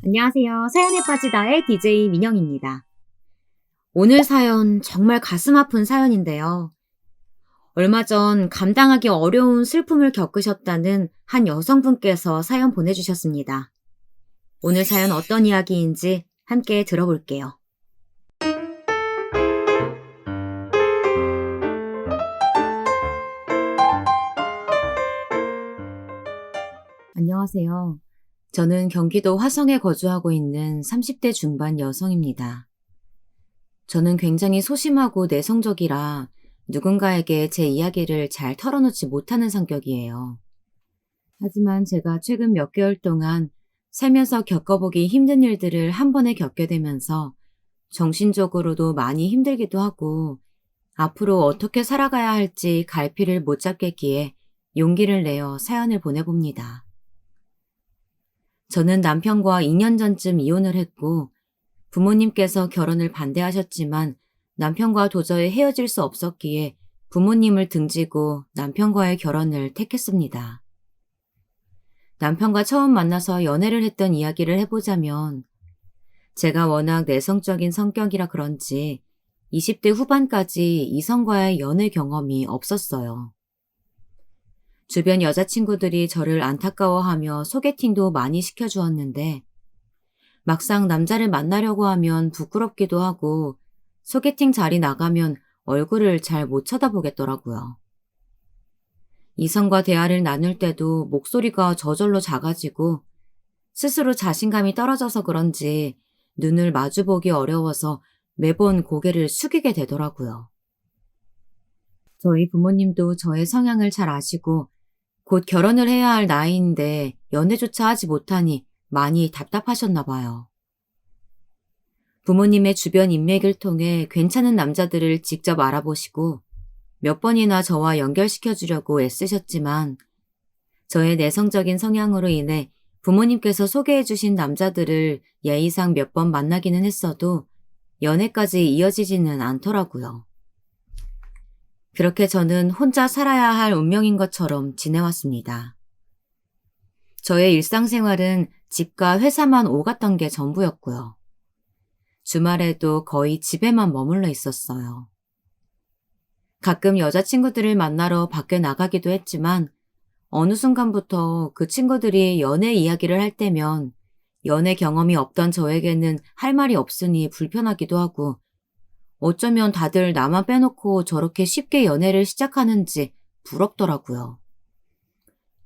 안녕하세요. 사연에 빠지다의 DJ 민영입니다. 오늘 사연 정말 가슴 아픈 사연인데요. 얼마 전 감당하기 어려운 슬픔을 겪으셨다는 한 여성분께서 사연 보내주셨습니다. 오늘 사연 어떤 이야기인지 함께 들어볼게요. 안녕하세요. 저는 경기도 화성에 거주하고 있는 30대 중반 여성입니다. 저는 굉장히 소심하고 내성적이라 누군가에게 제 이야기를 잘 털어놓지 못하는 성격이에요. 하지만 제가 최근 몇 개월 동안 살면서 겪어보기 힘든 일들을 한 번에 겪게 되면서 정신적으로도 많이 힘들기도 하고 앞으로 어떻게 살아가야 할지 갈피를 못 잡겠기에 용기를 내어 사연을 보내봅니다. 저는 남편과 2년 전쯤 이혼을 했고 부모님께서 결혼을 반대하셨지만 남편과 도저히 헤어질 수 없었기에 부모님을 등지고 남편과의 결혼을 택했습니다. 남편과 처음 만나서 연애를 했던 이야기를 해보자면 제가 워낙 내성적인 성격이라 그런지 20대 후반까지 이성과의 연애 경험이 없었어요. 주변 여자친구들이 저를 안타까워하며 소개팅도 많이 시켜주었는데 막상 남자를 만나려고 하면 부끄럽기도 하고 소개팅 자리 나가면 얼굴을 잘 못 쳐다보겠더라고요. 이성과 대화를 나눌 때도 목소리가 저절로 작아지고 스스로 자신감이 떨어져서 그런지 눈을 마주보기 어려워서 매번 고개를 숙이게 되더라고요. 저희 부모님도 저의 성향을 잘 아시고 곧 결혼을 해야 할 나이인데 연애조차 하지 못하니 많이 답답하셨나 봐요. 부모님의 주변 인맥을 통해 괜찮은 남자들을 직접 알아보시고 몇 번이나 저와 연결시켜주려고 애쓰셨지만 저의 내성적인 성향으로 인해 부모님께서 소개해주신 남자들을 예의상 몇 번 만나기는 했어도 연애까지 이어지지는 않더라고요. 그렇게 저는 혼자 살아야 할 운명인 것처럼 지내왔습니다. 저의 일상생활은 집과 회사만 오갔던 게 전부였고요. 주말에도 거의 집에만 머물러 있었어요. 가끔 여자친구들을 만나러 밖에 나가기도 했지만 어느 순간부터 그 친구들이 연애 이야기를 할 때면 연애 경험이 없던 저에게는 할 말이 없으니 불편하기도 하고 어쩌면 다들 나만 빼놓고 저렇게 쉽게 연애를 시작하는지 부럽더라고요.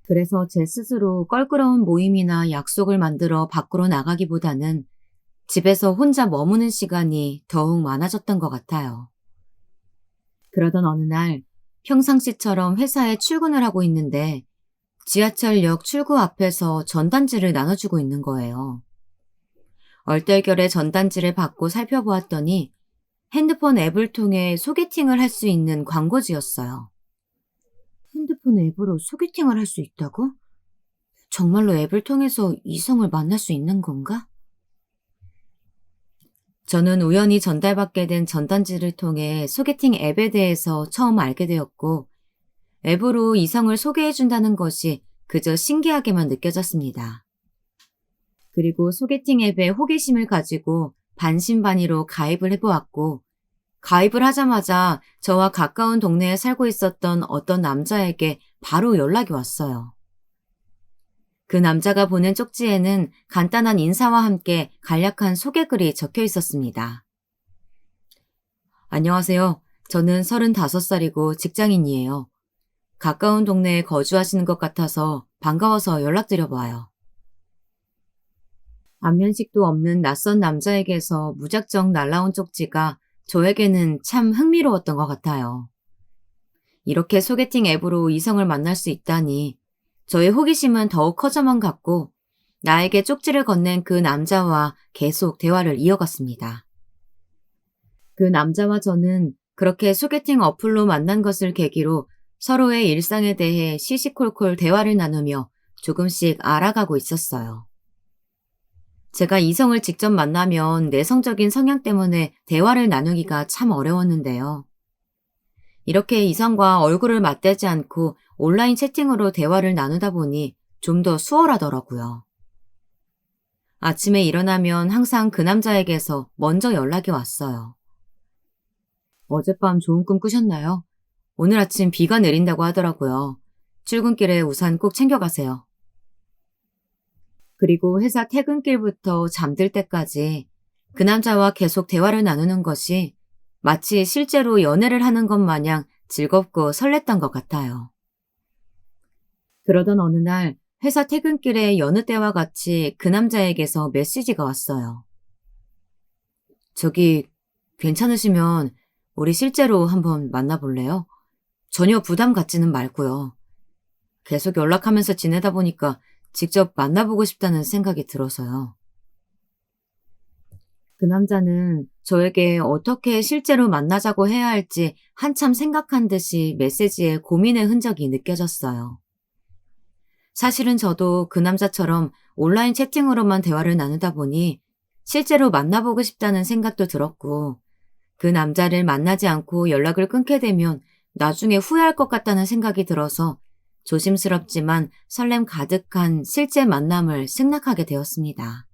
그래서 제 스스로 껄끄러운 모임이나 약속을 만들어 밖으로 나가기보다는 집에서 혼자 머무는 시간이 더욱 많아졌던 것 같아요. 그러던 어느 날 평상시처럼 회사에 출근을 하고 있는데 지하철역 출구 앞에서 전단지를 나눠주고 있는 거예요. 얼떨결에 전단지를 받고 살펴보았더니 핸드폰 앱을 통해 소개팅을 할 수 있는 광고지였어요. 핸드폰 앱으로 소개팅을 할 수 있다고? 정말로 앱을 통해서 이성을 만날 수 있는 건가? 저는 우연히 전달받게 된 전단지를 통해 소개팅 앱에 대해서 처음 알게 되었고 앱으로 이성을 소개해준다는 것이 그저 신기하게만 느껴졌습니다. 그리고 소개팅 앱에 호기심을 가지고 반신반의로 가입을 해보았고 가입을 하자마자 저와 가까운 동네에 살고 있었던 어떤 남자에게 바로 연락이 왔어요. 그 남자가 보낸 쪽지에는 간단한 인사와 함께 간략한 소개글이 적혀 있었습니다. 안녕하세요. 저는 35살이고 직장인이에요. 가까운 동네에 거주하시는 것 같아서 반가워서 연락드려봐요. 안면식도 없는 낯선 남자에게서 무작정 날라온 쪽지가 저에게는 참 흥미로웠던 것 같아요. 이렇게 소개팅 앱으로 이성을 만날 수 있다니 저의 호기심은 더욱 커져만 갔고 나에게 쪽지를 건넨 그 남자와 계속 대화를 이어갔습니다. 그 남자와 저는 그렇게 소개팅 어플로 만난 것을 계기로 서로의 일상에 대해 시시콜콜 대화를 나누며 조금씩 알아가고 있었어요. 제가 이성을 직접 만나면 내성적인 성향 때문에 대화를 나누기가 참 어려웠는데요. 이렇게 이성과 얼굴을 맞대지 않고 온라인 채팅으로 대화를 나누다 보니 좀 더 수월하더라고요. 아침에 일어나면 항상 그 남자에게서 먼저 연락이 왔어요. 어젯밤 좋은 꿈 꾸셨나요? 오늘 아침 비가 내린다고 하더라고요. 출근길에 우산 꼭 챙겨가세요. 그리고 회사 퇴근길부터 잠들 때까지 그 남자와 계속 대화를 나누는 것이 마치 실제로 연애를 하는 것 마냥 즐겁고 설렜던 것 같아요. 그러던 어느 날 회사 퇴근길에 여느 때와 같이 그 남자에게서 메시지가 왔어요. 저기, 괜찮으시면 우리 실제로 한번 만나볼래요? 전혀 부담 갖지는 말고요. 계속 연락하면서 지내다 보니까 직접 만나보고 싶다는 생각이 들어서요. 그 남자는 저에게 어떻게 실제로 만나자고 해야 할지 한참 생각한 듯이 메시지에 고민의 흔적이 느껴졌어요. 사실은 저도 그 남자처럼 온라인 채팅으로만 대화를 나누다 보니 실제로 만나보고 싶다는 생각도 들었고, 그 남자를 만나지 않고 연락을 끊게 되면 나중에 후회할 것 같다는 생각이 들어서 조심스럽지만 설렘 가득한 실제 만남을 승낙하게 되었습니다.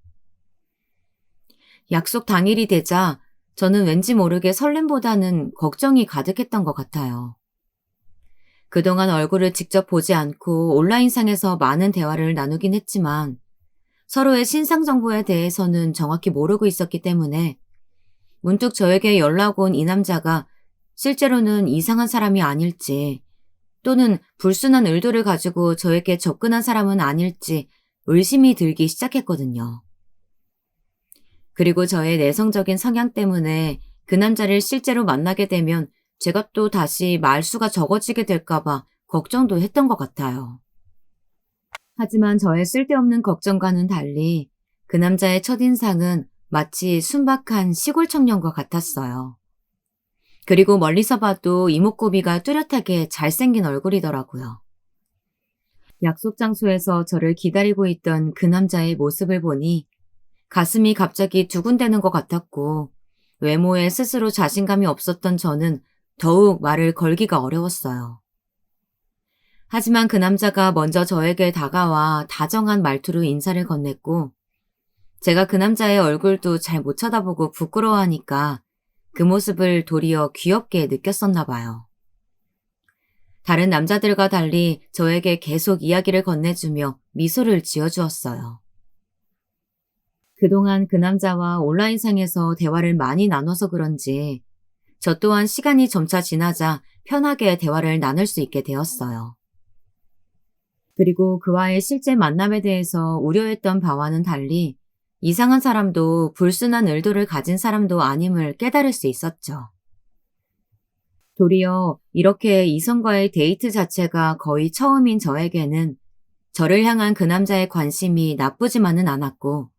약속 당일이 되자 저는 왠지 모르게 설렘보다는 걱정이 가득했던 것 같아요. 그동안 얼굴을 직접 보지 않고 온라인상에서 많은 대화를 나누긴 했지만 서로의 신상 정보에 대해서는 정확히 모르고 있었기 때문에 문득 저에게 연락 온 이 남자가 실제로는 이상한 사람이 아닐지, 또는 불순한 의도를 가지고 저에게 접근한 사람은 아닐지 의심이 들기 시작했거든요. 그리고 저의 내성적인 성향 때문에 그 남자를 실제로 만나게 되면 제가 또 다시 말수가 적어지게 될까봐 걱정도 했던 것 같아요. 하지만 저의 쓸데없는 걱정과는 달리 그 남자의 첫인상은 마치 순박한 시골 청년과 같았어요. 그리고 멀리서 봐도 이목구비가 뚜렷하게 잘생긴 얼굴이더라고요. 약속 장소에서 저를 기다리고 있던 그 남자의 모습을 보니 가슴이 갑자기 두근대는 것 같았고, 외모에 스스로 자신감이 없었던 저는 더욱 말을 걸기가 어려웠어요. 하지만 그 남자가 먼저 저에게 다가와 다정한 말투로 인사를 건넸고, 제가 그 남자의 얼굴도 잘 못 쳐다보고 부끄러워하니까 그 모습을 도리어 귀엽게 느꼈었나 봐요. 다른 남자들과 달리 저에게 계속 이야기를 건네주며 미소를 지어주었어요. 그동안 그 남자와 온라인상에서 대화를 많이 나눠서 그런지 저 또한 시간이 점차 지나자 편하게 대화를 나눌 수 있게 되었어요. 그리고 그와의 실제 만남에 대해서 우려했던 바와는 달리 이상한 사람도 불순한 의도를 가진 사람도 아님을 깨달을 수 있었죠. 도리어 이렇게 이성과의 데이트 자체가 거의 처음인 저에게는 저를 향한 그 남자의 관심이 나쁘지만은 않았고,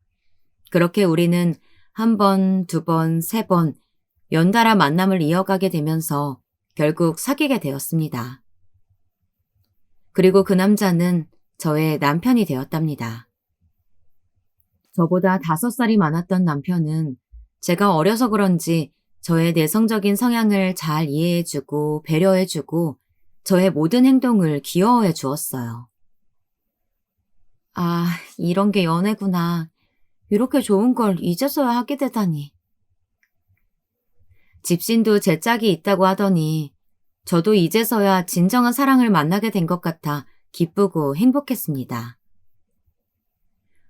그렇게 우리는 한 번, 두 번, 세 번 연달아 만남을 이어가게 되면서 결국 사귀게 되었습니다. 그리고 그 남자는 저의 남편이 되었답니다. 저보다 5살이 많았던 남편은 제가 어려서 그런지 저의 내성적인 성향을 잘 이해해주고 배려해주고 저의 모든 행동을 귀여워해 주었어요. 아, 이런 게 연애구나. 이렇게 좋은 걸 이제서야 하게 되다니. 집신도 제 짝이 있다고 하더니 저도 이제서야 진정한 사랑을 만나게 된 것 같아 기쁘고 행복했습니다.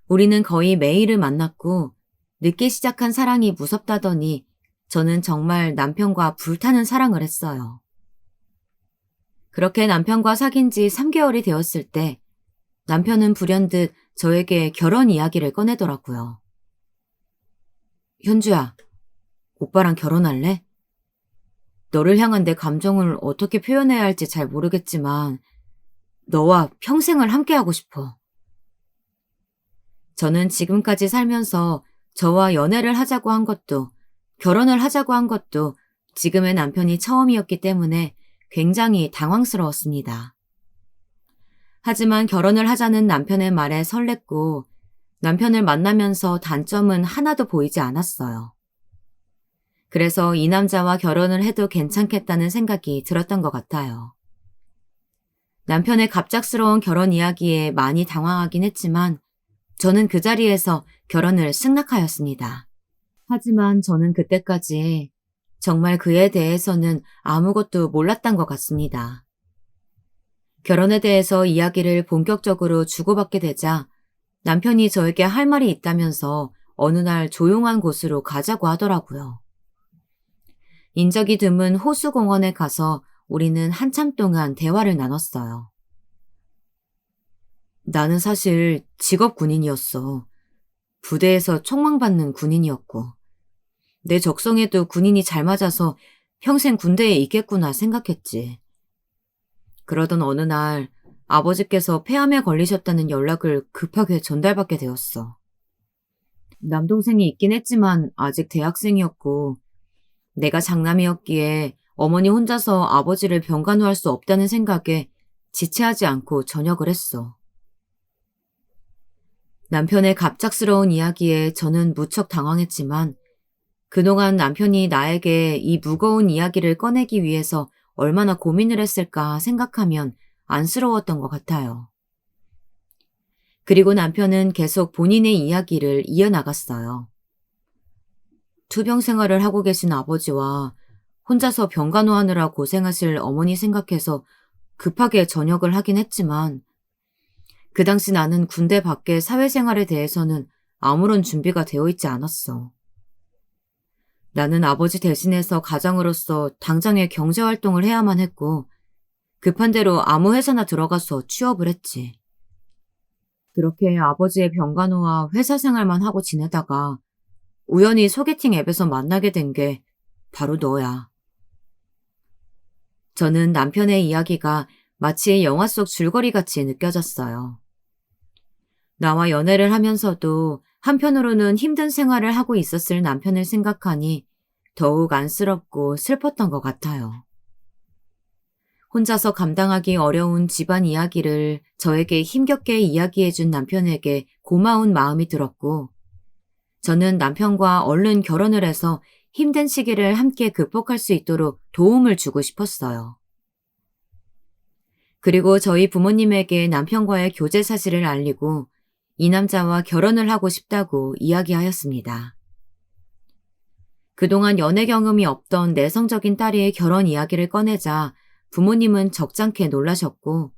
우리는 거의 매일을 만났고 늦게 시작한 사랑이 무섭다더니 저는 정말 남편과 불타는 사랑을 했어요. 그렇게 남편과 사귄 지 3개월이 되었을 때 남편은 불현듯 저에게 결혼 이야기를 꺼내더라고요. 현주야, 오빠랑 결혼할래? 너를 향한 내 감정을 어떻게 표현해야 할지 잘 모르겠지만 너와 평생을 함께하고 싶어. 저는 지금까지 살면서 저와 연애를 하자고 한 것도 결혼을 하자고 한 것도 지금의 남편이 처음이었기 때문에 굉장히 당황스러웠습니다. 하지만 결혼을 하자는 남편의 말에 설렜고 남편을 만나면서 단점은 하나도 보이지 않았어요. 그래서 이 남자와 결혼을 해도 괜찮겠다는 생각이 들었던 것 같아요. 남편의 갑작스러운 결혼 이야기에 많이 당황하긴 했지만 저는 그 자리에서 결혼을 승낙하였습니다. 하지만 저는 그때까지 정말 그에 대해서는 아무것도 몰랐던 것 같습니다. 결혼에 대해서 이야기를 본격적으로 주고받게 되자 남편이 저에게 할 말이 있다면서 어느 날 조용한 곳으로 가자고 하더라고요. 인적이 드문 호수공원에 가서 우리는 한참 동안 대화를 나눴어요. 나는 사실 직업 군인이었어. 부대에서 총망받는 군인이었고, 내 적성에도 군인이 잘 맞아서 평생 군대에 있겠구나 생각했지. 그러던 어느 날 아버지께서 폐암에 걸리셨다는 연락을 급하게 전달받게 되었어. 남동생이 있긴 했지만 아직 대학생이었고, 내가 장남이었기에 어머니 혼자서 아버지를 병간호할 수 없다는 생각에 지체하지 않고 전역을 했어. 남편의 갑작스러운 이야기에 저는 무척 당황했지만 그동안 남편이 나에게 이 무거운 이야기를 꺼내기 위해서 얼마나 고민을 했을까 생각하면 안쓰러웠던 것 같아요. 그리고 남편은 계속 본인의 이야기를 이어나갔어요. 투병 생활을 하고 계신 아버지와 혼자서 병간호하느라 고생하실 어머니 생각해서 급하게 전역을 하긴 했지만 그 당시 나는 군대 밖의 사회생활에 대해서는 아무런 준비가 되어 있지 않았어. 나는 아버지 대신해서 가장으로서 당장의 경제활동을 해야만 했고 급한 대로 아무 회사나 들어가서 취업을 했지. 그렇게 아버지의 병간호와 회사 생활만 하고 지내다가 우연히 소개팅 앱에서 만나게 된 게 바로 너야. 저는 남편의 이야기가 마치 영화 속 줄거리같이 느껴졌어요. 나와 연애를 하면서도 한편으로는 힘든 생활을 하고 있었을 남편을 생각하니 더욱 안쓰럽고 슬펐던 것 같아요. 혼자서 감당하기 어려운 집안 이야기를 저에게 힘겹게 이야기해준 남편에게 고마운 마음이 들었고, 저는 남편과 얼른 결혼을 해서 힘든 시기를 함께 극복할 수 있도록 도움을 주고 싶었어요. 그리고 저희 부모님에게 남편과의 교제 사실을 알리고 이 남자와 결혼을 하고 싶다고 이야기하였습니다. 그동안 연애 경험이 없던 내성적인 딸의 결혼 이야기를 꺼내자 부모님은 적잖게 놀라셨고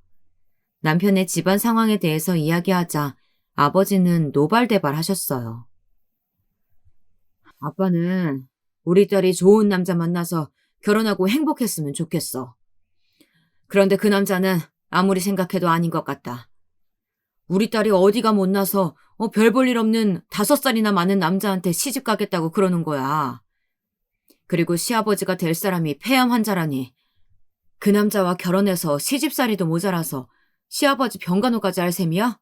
남편의 집안 상황에 대해서 이야기하자 아버지는 노발대발하셨어요. 아빠는 우리 딸이 좋은 남자 만나서 결혼하고 행복했으면 좋겠어. 그런데 그 남자는 아무리 생각해도 아닌 것 같다. 우리 딸이 어디가 못나서 별 볼 일 없는 5살이나 많은 남자한테 시집 가겠다고 그러는 거야. 그리고 시아버지가 될 사람이 폐암 환자라니. 그 남자와 결혼해서 시집살이도 모자라서 시아버지 병간호까지 할 셈이야?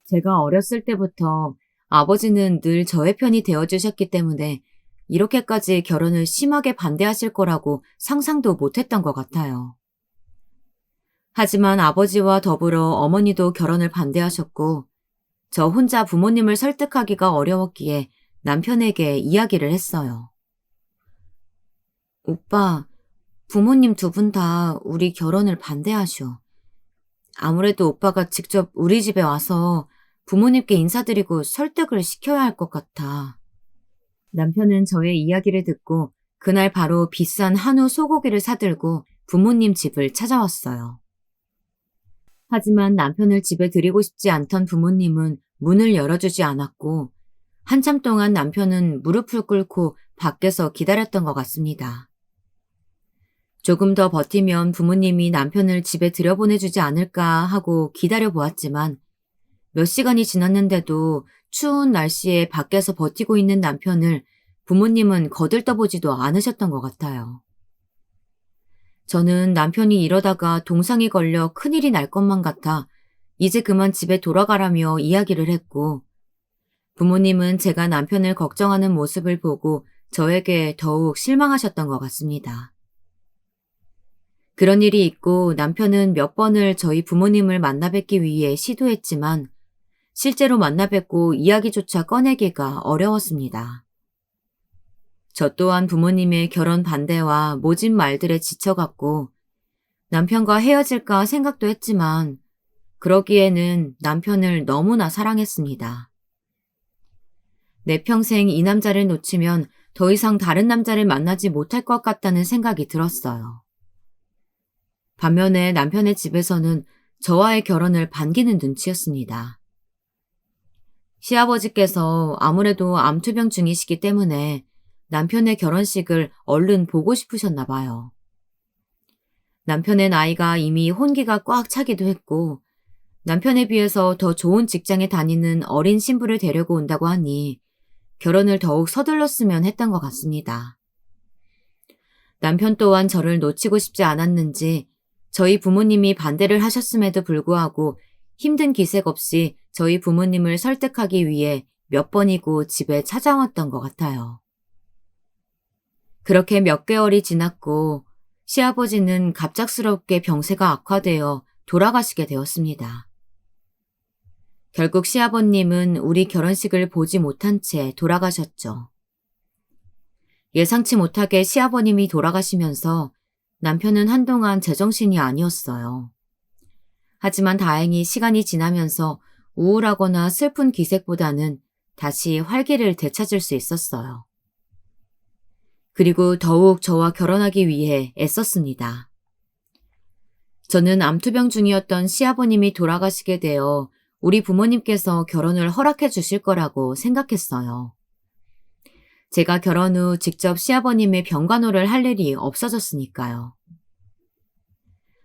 제가 어렸을 때부터 아버지는 늘 저의 편이 되어주셨기 때문에 이렇게까지 결혼을 심하게 반대하실 거라고 상상도 못했던 것 같아요. 하지만 아버지와 더불어 어머니도 결혼을 반대하셨고 저 혼자 부모님을 설득하기가 어려웠기에 남편에게 이야기를 했어요. 오빠, 부모님 두 분 다 우리 결혼을 반대하셔. 아무래도 오빠가 직접 우리 집에 와서 부모님께 인사드리고 설득을 시켜야 할 것 같아. 남편은 저의 이야기를 듣고 그날 바로 비싼 한우 소고기를 사들고 부모님 집을 찾아왔어요. 하지만 남편을 집에 들이고 싶지 않던 부모님은 문을 열어주지 않았고 한참 동안 남편은 무릎을 꿇고 밖에서 기다렸던 것 같습니다. 조금 더 버티면 부모님이 남편을 집에 들여보내주지 않을까 하고 기다려보았지만 몇 시간이 지났는데도 추운 날씨에 밖에서 버티고 있는 남편을 부모님은 거들떠보지도 않으셨던 것 같아요. 저는 남편이 이러다가 동상이 걸려 큰일이 날 것만 같아 이제 그만 집에 돌아가라며 이야기를 했고 부모님은 제가 남편을 걱정하는 모습을 보고 저에게 더욱 실망하셨던 것 같습니다. 그런 일이 있고 남편은 몇 번을 저희 부모님을 만나 뵙기 위해 시도했지만 실제로 만나 뵙고 이야기조차 꺼내기가 어려웠습니다. 저 또한 부모님의 결혼 반대와 모진 말들에 지쳐갔고 남편과 헤어질까 생각도 했지만 그러기에는 남편을 너무나 사랑했습니다. 내 평생 이 남자를 놓치면 더 이상 다른 남자를 만나지 못할 것 같다는 생각이 들었어요. 반면에 남편의 집에서는 저와의 결혼을 반기는 눈치였습니다. 시아버지께서 아무래도 암투병 중이시기 때문에 남편의 결혼식을 얼른 보고 싶으셨나 봐요. 남편의 나이가 이미 혼기가 꽉 차기도 했고 남편에 비해서 더 좋은 직장에 다니는 어린 신부를 데리고 온다고 하니 결혼을 더욱 서둘렀으면 했던 것 같습니다. 남편 또한 저를 놓치고 싶지 않았는지 저희 부모님이 반대를 하셨음에도 불구하고 힘든 기색 없이 저희 부모님을 설득하기 위해 몇 번이고 집에 찾아왔던 것 같아요. 그렇게 몇 개월이 지났고 시아버지는 갑작스럽게 병세가 악화되어 돌아가시게 되었습니다. 결국 시아버님은 우리 결혼식을 보지 못한 채 돌아가셨죠. 예상치 못하게 시아버님이 돌아가시면서 남편은 한동안 제정신이 아니었어요. 하지만 다행히 시간이 지나면서 우울하거나 슬픈 기색보다는 다시 활기를 되찾을 수 있었어요. 그리고 더욱 저와 결혼하기 위해 애썼습니다. 저는 암투병 중이었던 시아버님이 돌아가시게 되어 우리 부모님께서 결혼을 허락해 주실 거라고 생각했어요. 제가 결혼 후 직접 시아버님의 병간호를 할 일이 없어졌으니까요.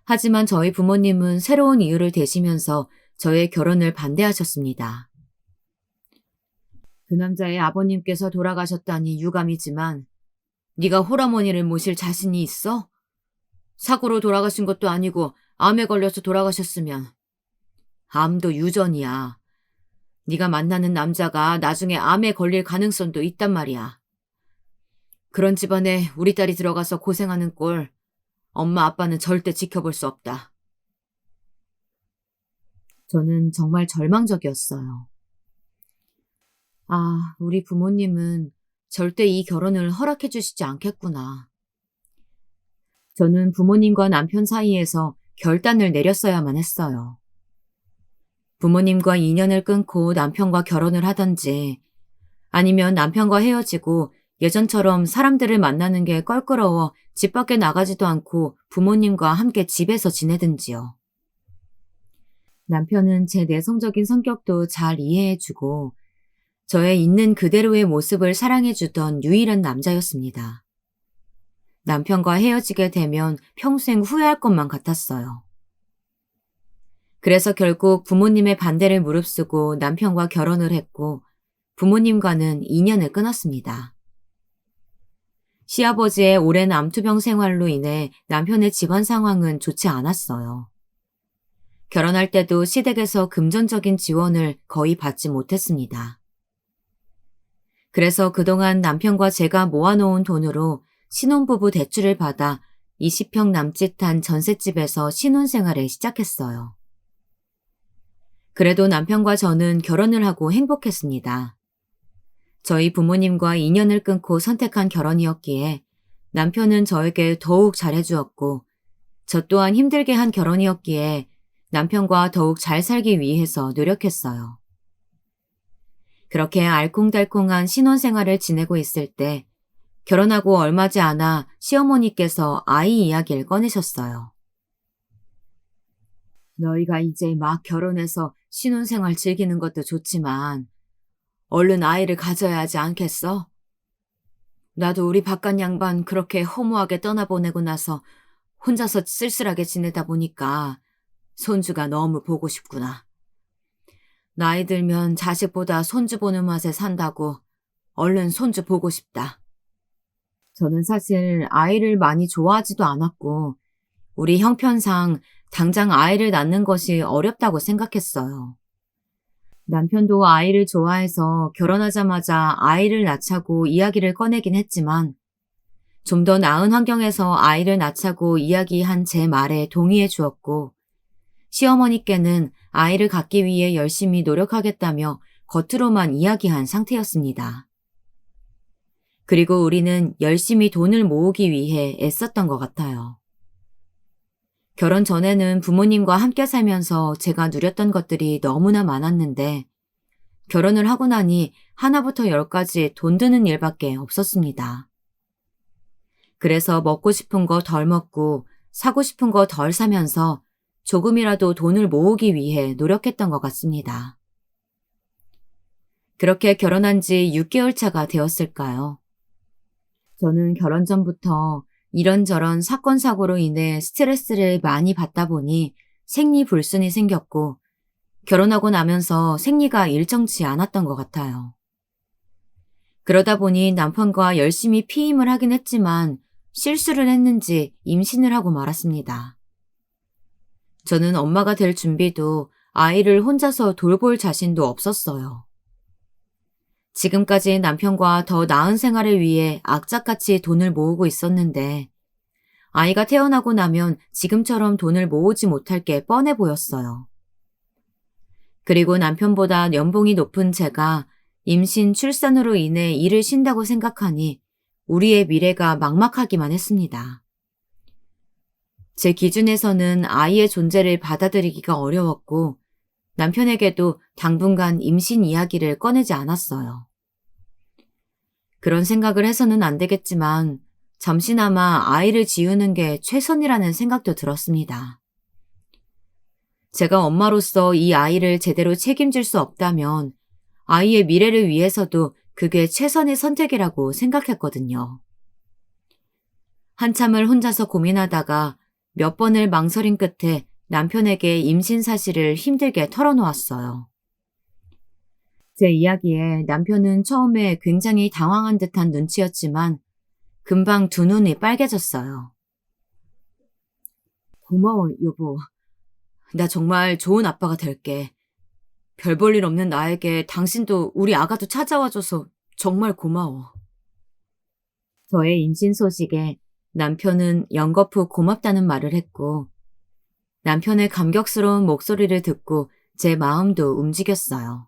하지만 저희 부모님은 새로운 이유를 대시면서 저의 결혼을 반대하셨습니다. 그 남자의 아버님께서 돌아가셨다니 유감이지만 네가 홀어머니를 모실 자신이 있어? 사고로 돌아가신 것도 아니고 암에 걸려서 돌아가셨으면 암도 유전이야. 네가 만나는 남자가 나중에 암에 걸릴 가능성도 있단 말이야. 그런 집안에 우리 딸이 들어가서 고생하는 꼴 엄마 아빠는 절대 지켜볼 수 없다. 저는 정말 절망적이었어요. 아, 우리 부모님은 절대 이 결혼을 허락해 주시지 않겠구나. 저는 부모님과 남편 사이에서 결단을 내렸어야만 했어요. 부모님과 인연을 끊고 남편과 결혼을 하든지 아니면 남편과 헤어지고 예전처럼 사람들을 만나는 게 껄끄러워 집 밖에 나가지도 않고 부모님과 함께 집에서 지내든지요. 남편은 제 내성적인 성격도 잘 이해해주고 저의 있는 그대로의 모습을 사랑해주던 유일한 남자였습니다. 남편과 헤어지게 되면 평생 후회할 것만 같았어요. 그래서 결국 부모님의 반대를 무릅쓰고 남편과 결혼을 했고 부모님과는 인연을 끊었습니다. 시아버지의 오랜 암투병 생활로 인해 남편의 집안 상황은 좋지 않았어요. 결혼할 때도 시댁에서 금전적인 지원을 거의 받지 못했습니다. 그래서 그동안 남편과 제가 모아놓은 돈으로 신혼부부 대출을 받아 20평 남짓한 전셋집에서 신혼생활을 시작했어요. 그래도 남편과 저는 결혼을 하고 행복했습니다. 저희 부모님과 인연을 끊고 선택한 결혼이었기에 남편은 저에게 더욱 잘해주었고 저 또한 힘들게 한 결혼이었기에 남편과 더욱 잘 살기 위해서 노력했어요. 그렇게 알콩달콩한 신혼생활을 지내고 있을 때 결혼하고 얼마지 않아 시어머니께서 아이 이야기를 꺼내셨어요. 너희가 이제 막 결혼해서 신혼생활 즐기는 것도 좋지만 얼른 아이를 가져야 하지 않겠어? 나도 우리 바깥 양반 그렇게 허무하게 떠나보내고 나서 혼자서 쓸쓸하게 지내다 보니까 손주가 너무 보고 싶구나. 나이 들면 자식보다 손주 보는 맛에 산다고 얼른 손주 보고 싶다. 저는 사실 아이를 많이 좋아하지도 않았고 우리 형편상 당장 아이를 낳는 것이 어렵다고 생각했어요. 남편도 아이를 좋아해서 결혼하자마자 아이를 낳자고 이야기를 꺼내긴 했지만 좀 더 나은 환경에서 아이를 낳자고 이야기한 제 말에 동의해 주었고 시어머니께는 아이를 갖기 위해 열심히 노력하겠다며 겉으로만 이야기한 상태였습니다. 그리고 우리는 열심히 돈을 모으기 위해 애썼던 것 같아요. 결혼 전에는 부모님과 함께 살면서 제가 누렸던 것들이 너무나 많았는데 결혼을 하고 나니 하나부터 열까지 돈 드는 일밖에 없었습니다. 그래서 먹고 싶은 거 덜 먹고 사고 싶은 거 덜 사면서 조금이라도 돈을 모으기 위해 노력했던 것 같습니다. 그렇게 결혼한 지 6개월 차가 되었을까요? 저는 결혼 전부터 이런저런 사건 사고로 인해 스트레스를 많이 받다 보니 생리불순이 생겼고 결혼하고 나면서 생리가 일정치 않았던 것 같아요. 그러다 보니 남편과 열심히 피임을 하긴 했지만 실수를 했는지 임신을 하고 말았습니다. 저는 엄마가 될 준비도 아이를 혼자서 돌볼 자신도 없었어요. 지금까지 남편과 더 나은 생활을 위해 악착같이 돈을 모으고 있었는데 아이가 태어나고 나면 지금처럼 돈을 모으지 못할 게 뻔해 보였어요. 그리고 남편보다 연봉이 높은 제가 임신, 출산으로 인해 일을 쉰다고 생각하니 우리의 미래가 막막하기만 했습니다. 제 기준에서는 아이의 존재를 받아들이기가 어려웠고 남편에게도 당분간 임신 이야기를 꺼내지 않았어요. 그런 생각을 해서는 안 되겠지만 잠시나마 아이를 지우는 게 최선이라는 생각도 들었습니다. 제가 엄마로서 이 아이를 제대로 책임질 수 없다면 아이의 미래를 위해서도 그게 최선의 선택이라고 생각했거든요. 한참을 혼자서 고민하다가 몇 번을 망설인 끝에 남편에게 임신 사실을 힘들게 털어놓았어요. 제 이야기에 남편은 처음에 굉장히 당황한 듯한 눈치였지만 금방 두 눈이 빨개졌어요. 고마워, 여보. 나 정말 좋은 아빠가 될게. 별 볼 일 없는 나에게 당신도 우리 아가도 찾아와줘서 정말 고마워. 저의 임신 소식에 남편은 연거푸 고맙다는 말을 했고 남편의 감격스러운 목소리를 듣고 제 마음도 움직였어요.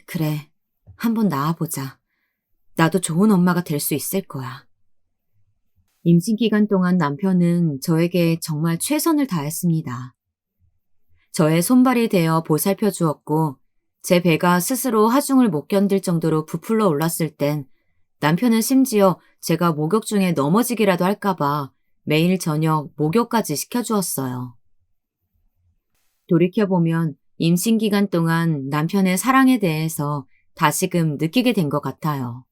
그래, 한번 나와보자. 나도 좋은 엄마가 될 수 있을 거야. 임신 기간 동안 남편은 저에게 정말 최선을 다했습니다. 저의 손발이 되어 보살펴 주었고 제 배가 스스로 하중을 못 견딜 정도로 부풀러 올랐을 땐 남편은 심지어 제가 목욕 중에 넘어지기라도 할까봐 매일 저녁 목욕까지 시켜주었어요. 돌이켜보면 임신 기간 동안 남편의 사랑에 대해서 다시금 느끼게 된 것 같아요.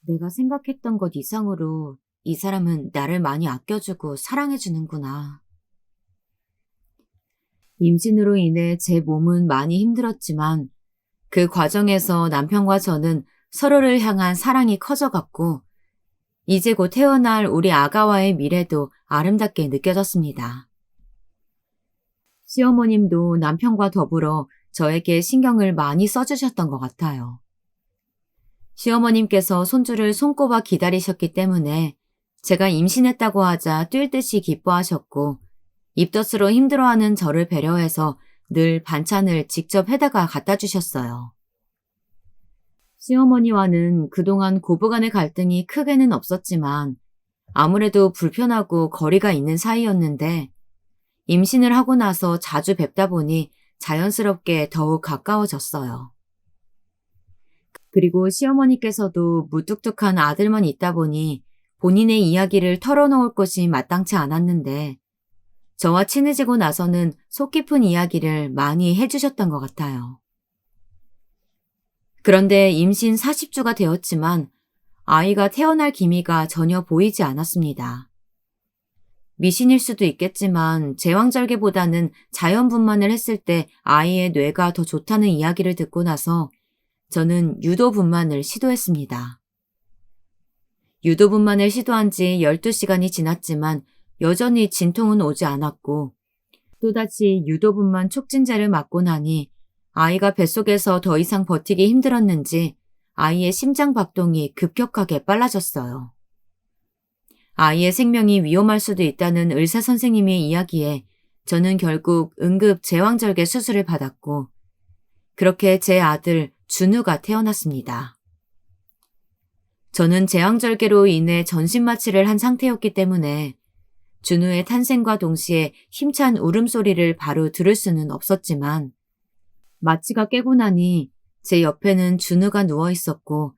내가 생각했던 것 이상으로 이 사람은 나를 많이 아껴주고 사랑해주는구나. 임신으로 인해 제 몸은 많이 힘들었지만 그 과정에서 남편과 저는 서로를 향한 사랑이 커져갔고 이제 곧 태어날 우리 아가와의 미래도 아름답게 느껴졌습니다. 시어머님도 남편과 더불어 저에게 신경을 많이 써주셨던 것 같아요. 시어머님께서 손주를 손꼽아 기다리셨기 때문에 제가 임신했다고 하자 뛸 듯이 기뻐하셨고 입덧으로 힘들어하는 저를 배려해서 늘 반찬을 직접 해다가 갖다 주셨어요. 시어머니와는 그동안 고부간의 갈등이 크게는 없었지만 아무래도 불편하고 거리가 있는 사이였는데 임신을 하고 나서 자주 뵙다 보니 자연스럽게 더욱 가까워졌어요. 그리고 시어머니께서도 무뚝뚝한 아들만 있다 보니 본인의 이야기를 털어놓을 곳이 마땅치 않았는데 저와 친해지고 나서는 속 깊은 이야기를 많이 해주셨던 것 같아요. 그런데 임신 40주가 되었지만 아이가 태어날 기미가 전혀 보이지 않았습니다. 미신일 수도 있겠지만 제왕절개보다는 자연분만을 했을 때 아이의 뇌가 더 좋다는 이야기를 듣고 나서 저는 유도분만을 시도했습니다. 유도분만을 시도한 지 12시간이 지났지만 여전히 진통은 오지 않았고 또다시 유도분만 촉진제를 맞고 나니 아이가 뱃속에서 더 이상 버티기 힘들었는지 아이의 심장 박동이 급격하게 빨라졌어요. 아이의 생명이 위험할 수도 있다는 의사 선생님의 이야기에 저는 결국 응급 제왕절개 수술을 받았고 그렇게 제 아들 준우가 태어났습니다. 저는 제왕절개로 인해 전신마취를 한 상태였기 때문에 준우의 탄생과 동시에 힘찬 울음소리를 바로 들을 수는 없었지만 마취가 깨고 나니 제 옆에는 준우가 누워 있었고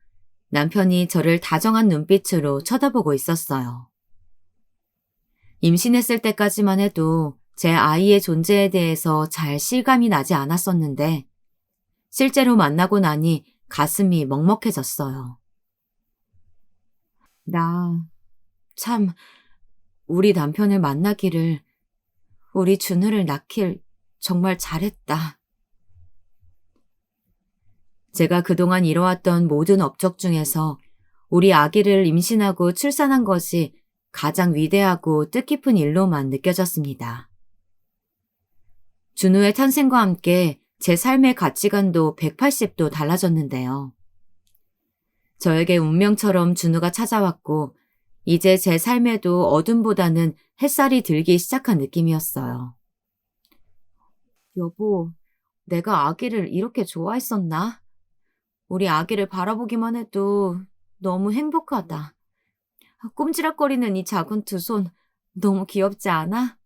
남편이 저를 다정한 눈빛으로 쳐다보고 있었어요. 임신했을 때까지만 해도 제 아이의 존재에 대해서 잘 실감이 나지 않았었는데 실제로 만나고 나니 가슴이 먹먹해졌어요. 나 참 우리 남편을 만나기를, 우리 준우를 낳길 정말 잘했다. 제가 그동안 이뤄왔던 모든 업적 중에서 우리 아기를 임신하고 출산한 것이 가장 위대하고 뜻깊은 일로만 느껴졌습니다. 준우의 탄생과 함께 제 삶의 가치관도 180도 달라졌는데요. 저에게 운명처럼 준우가 찾아왔고 이제 제 삶에도 어둠보다는 햇살이 들기 시작한 느낌이었어요. 여보, 내가 아기를 이렇게 좋아했었나? 우리 아기를 바라보기만 해도 너무 행복하다. 꼼지락거리는 이 작은 두 손 너무 귀엽지 않아?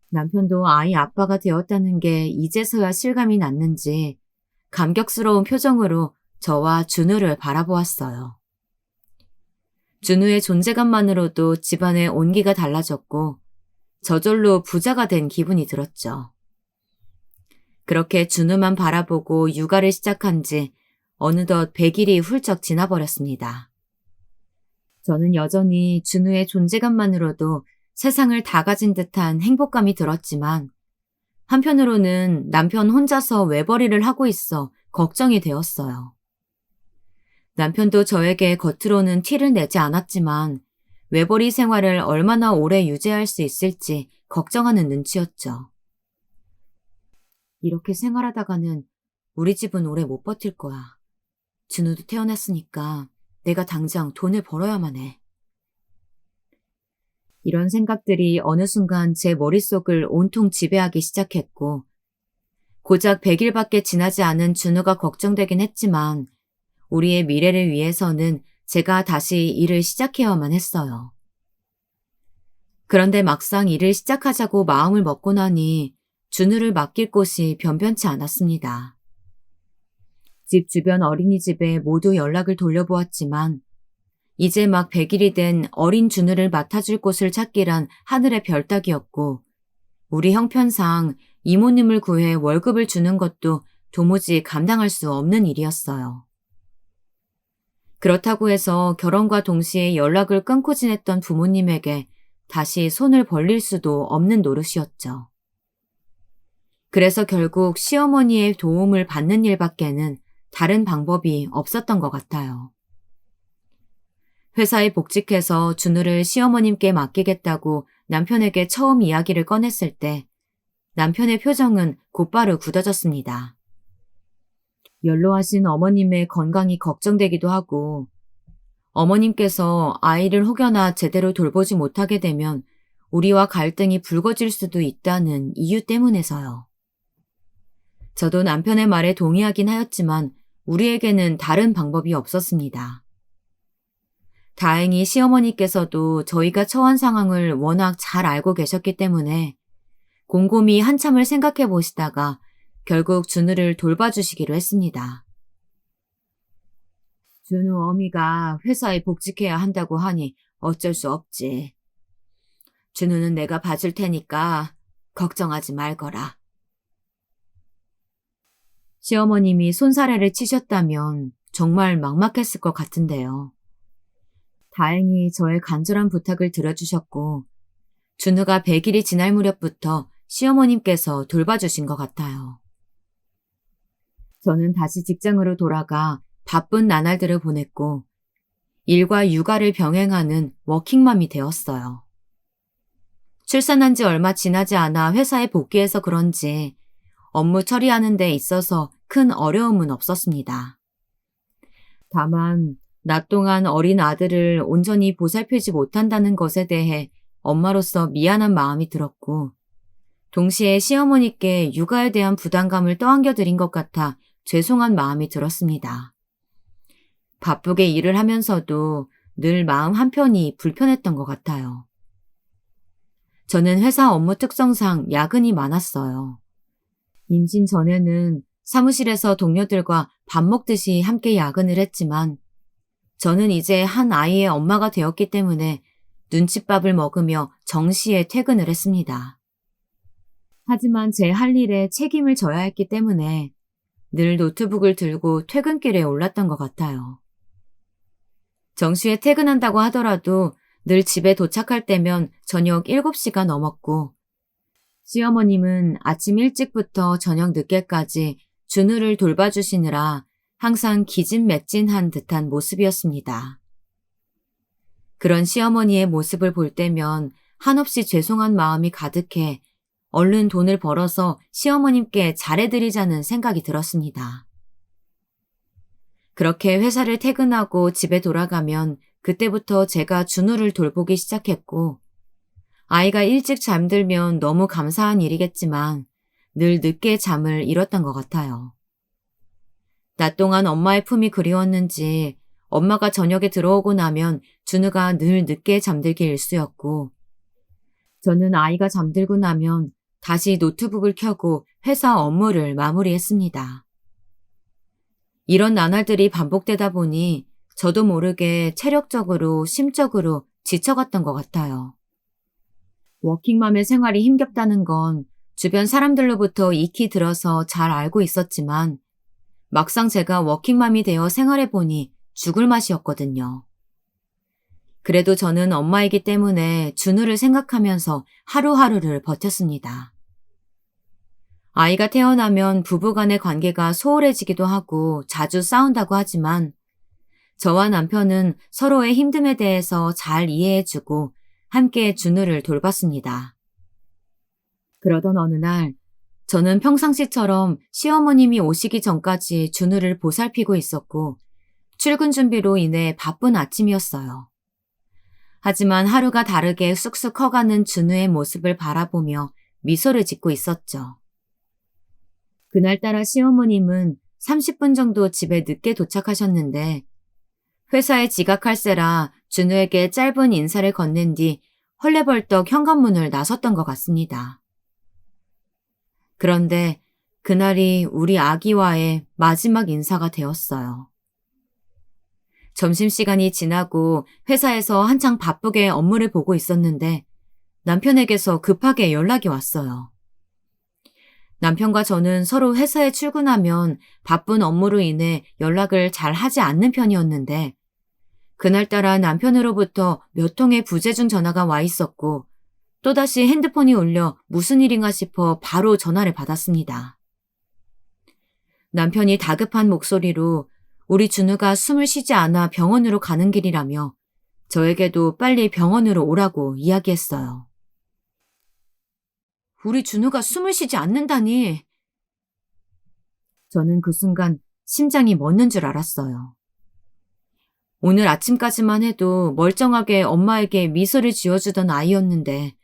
남편도 아이 아빠가 되었다는 게 이제서야 실감이 났는지 감격스러운 표정으로 저와 준우를 바라보았어요. 준우의 존재감만으로도 집안의 온기가 달라졌고 저절로 부자가 된 기분이 들었죠. 그렇게 준우만 바라보고 육아를 시작한 지 어느덧 100일이 훌쩍 지나버렸습니다. 저는 여전히 준우의 존재감만으로도 세상을 다 가진 듯한 행복감이 들었지만 한편으로는 남편 혼자서 외벌이를 하고 있어 걱정이 되었어요. 남편도 저에게 겉으로는 티를 내지 않았지만 외벌이 생활을 얼마나 오래 유지할 수 있을지 걱정하는 눈치였죠. 이렇게 생활하다가는 우리 집은 오래 못 버틸 거야. 준우도 태어났으니까 내가 당장 돈을 벌어야만 해. 이런 생각들이 어느 순간 제 머릿속을 온통 지배하기 시작했고 고작 100일밖에 지나지 않은 준우가 걱정되긴 했지만 우리의 미래를 위해서는 제가 다시 일을 시작해야만 했어요. 그런데 막상 일을 시작하자고 마음을 먹고 나니 준우를 맡길 곳이 변변치 않았습니다. 집 주변 어린이집에 모두 연락을 돌려보았지만 이제 막 100일이 된 어린 준우를 맡아줄 곳을 찾기란 하늘의 별 따기였고 우리 형편상 이모님을 구해 월급을 주는 것도 도무지 감당할 수 없는 일이었어요. 그렇다고 해서 결혼과 동시에 연락을 끊고 지냈던 부모님에게 다시 손을 벌릴 수도 없는 노릇이었죠. 그래서 결국 시어머니의 도움을 받는 일밖에는 다른 방법이 없었던 것 같아요. 회사에 복직해서 준우를 시어머님께 맡기겠다고 남편에게 처음 이야기를 꺼냈을 때 남편의 표정은 곧바로 굳어졌습니다. 연로하신 어머님의 건강이 걱정되기도 하고 어머님께서 아이를 혹여나 제대로 돌보지 못하게 되면 우리와 갈등이 불거질 수도 있다는 이유 때문에서요. 저도 남편의 말에 동의하긴 하였지만 우리에게는 다른 방법이 없었습니다. 다행히 시어머니께서도 저희가 처한 상황을 워낙 잘 알고 계셨기 때문에 곰곰이 한참을 생각해 보시다가 결국 준우를 돌봐주시기로 했습니다. 준우 어미가 회사에 복직해야 한다고 하니 어쩔 수 없지. 준우는 내가 봐줄 테니까 걱정하지 말거라. 시어머님이 손사래를 치셨다면 정말 막막했을 것 같은데요. 다행히 저의 간절한 부탁을 들어주셨고 준우가 100일이 지날 무렵부터 시어머님께서 돌봐주신 것 같아요. 저는 다시 직장으로 돌아가 바쁜 나날들을 보냈고 일과 육아를 병행하는 워킹맘이 되었어요. 출산한 지 얼마 지나지 않아 회사에 복귀해서 그런지 업무 처리하는 데 있어서 큰 어려움은 없었습니다. 다만 낮 동안 어린 아들을 온전히 보살피지 못한다는 것에 대해 엄마로서 미안한 마음이 들었고 동시에 시어머니께 육아에 대한 부담감을 떠안겨드린 것 같아 죄송한 마음이 들었습니다. 바쁘게 일을 하면서도 늘 마음 한편이 불편했던 것 같아요. 저는 회사 업무 특성상 야근이 많았어요. 임신 전에는 사무실에서 동료들과 밥 먹듯이 함께 야근을 했지만 저는 이제 한 아이의 엄마가 되었기 때문에 눈칫밥을 먹으며 정시에 퇴근을 했습니다. 하지만 제 할 일에 책임을 져야 했기 때문에 늘 노트북을 들고 퇴근길에 올랐던 것 같아요. 정시에 퇴근한다고 하더라도 늘 집에 도착할 때면 저녁 7시가 넘었고 시어머님은 아침 일찍부터 저녁 늦게까지 준우를 돌봐주시느라 항상 기진맥진한 듯한 모습이었습니다. 그런 시어머니의 모습을 볼 때면 한없이 죄송한 마음이 가득해 얼른 돈을 벌어서 시어머님께 잘해드리자는 생각이 들었습니다. 그렇게 회사를 퇴근하고 집에 돌아가면 그때부터 제가 준우를 돌보기 시작했고 아이가 일찍 잠들면 너무 감사한 일이겠지만 늘 늦게 잠을 잃었던 것 같아요. 낮 동안 엄마의 품이 그리웠는지 엄마가 저녁에 들어오고 나면 준우가 늘 늦게 잠들기 일쑤였고 저는 아이가 잠들고 나면 다시 노트북을 켜고 회사 업무를 마무리했습니다. 이런 나날들이 반복되다 보니 저도 모르게 체력적으로, 심적으로 지쳐갔던 것 같아요. 워킹맘의 생활이 힘겹다는 건 주변 사람들로부터 익히 들어서 잘 알고 있었지만 막상 제가 워킹맘이 되어 생활해보니 죽을 맛이었거든요. 그래도 저는 엄마이기 때문에 준우를 생각하면서 하루하루를 버텼습니다. 아이가 태어나면 부부간의 관계가 소홀해지기도 하고 자주 싸운다고 하지만 저와 남편은 서로의 힘듦에 대해서 잘 이해해주고 함께 준우를 돌봤습니다. 그러던 어느 날 저는 평상시처럼 시어머님이 오시기 전까지 준우를 보살피고 있었고 출근 준비로 인해 바쁜 아침이었어요. 하지만 하루가 다르게 쑥쑥 커가는 준우의 모습을 바라보며 미소를 짓고 있었죠. 그날따라 시어머님은 30분 정도 집에 늦게 도착하셨는데 회사에 지각할세라 준우에게 짧은 인사를 건넨 뒤 헐레벌떡 현관문을 나섰던 것 같습니다. 그런데 그날이 우리 아기와의 마지막 인사가 되었어요. 점심시간이 지나고 회사에서 한창 바쁘게 업무를 보고 있었는데 남편에게서 급하게 연락이 왔어요. 남편과 저는 서로 회사에 출근하면 바쁜 업무로 인해 연락을 잘 하지 않는 편이었는데 그날따라 남편으로부터 몇 통의 부재중 전화가 와 있었고 또다시 핸드폰이 울려 무슨 일인가 싶어 바로 전화를 받았습니다. 남편이 다급한 목소리로 우리 준우가 숨을 쉬지 않아 병원으로 가는 길이라며 저에게도 빨리 병원으로 오라고 이야기했어요. 우리 준우가 숨을 쉬지 않는다니. 저는 그 순간 심장이 멎는 줄 알았어요. 오늘 아침까지만 해도 멀쩡하게 엄마에게 미소를 지어주던 아이였는데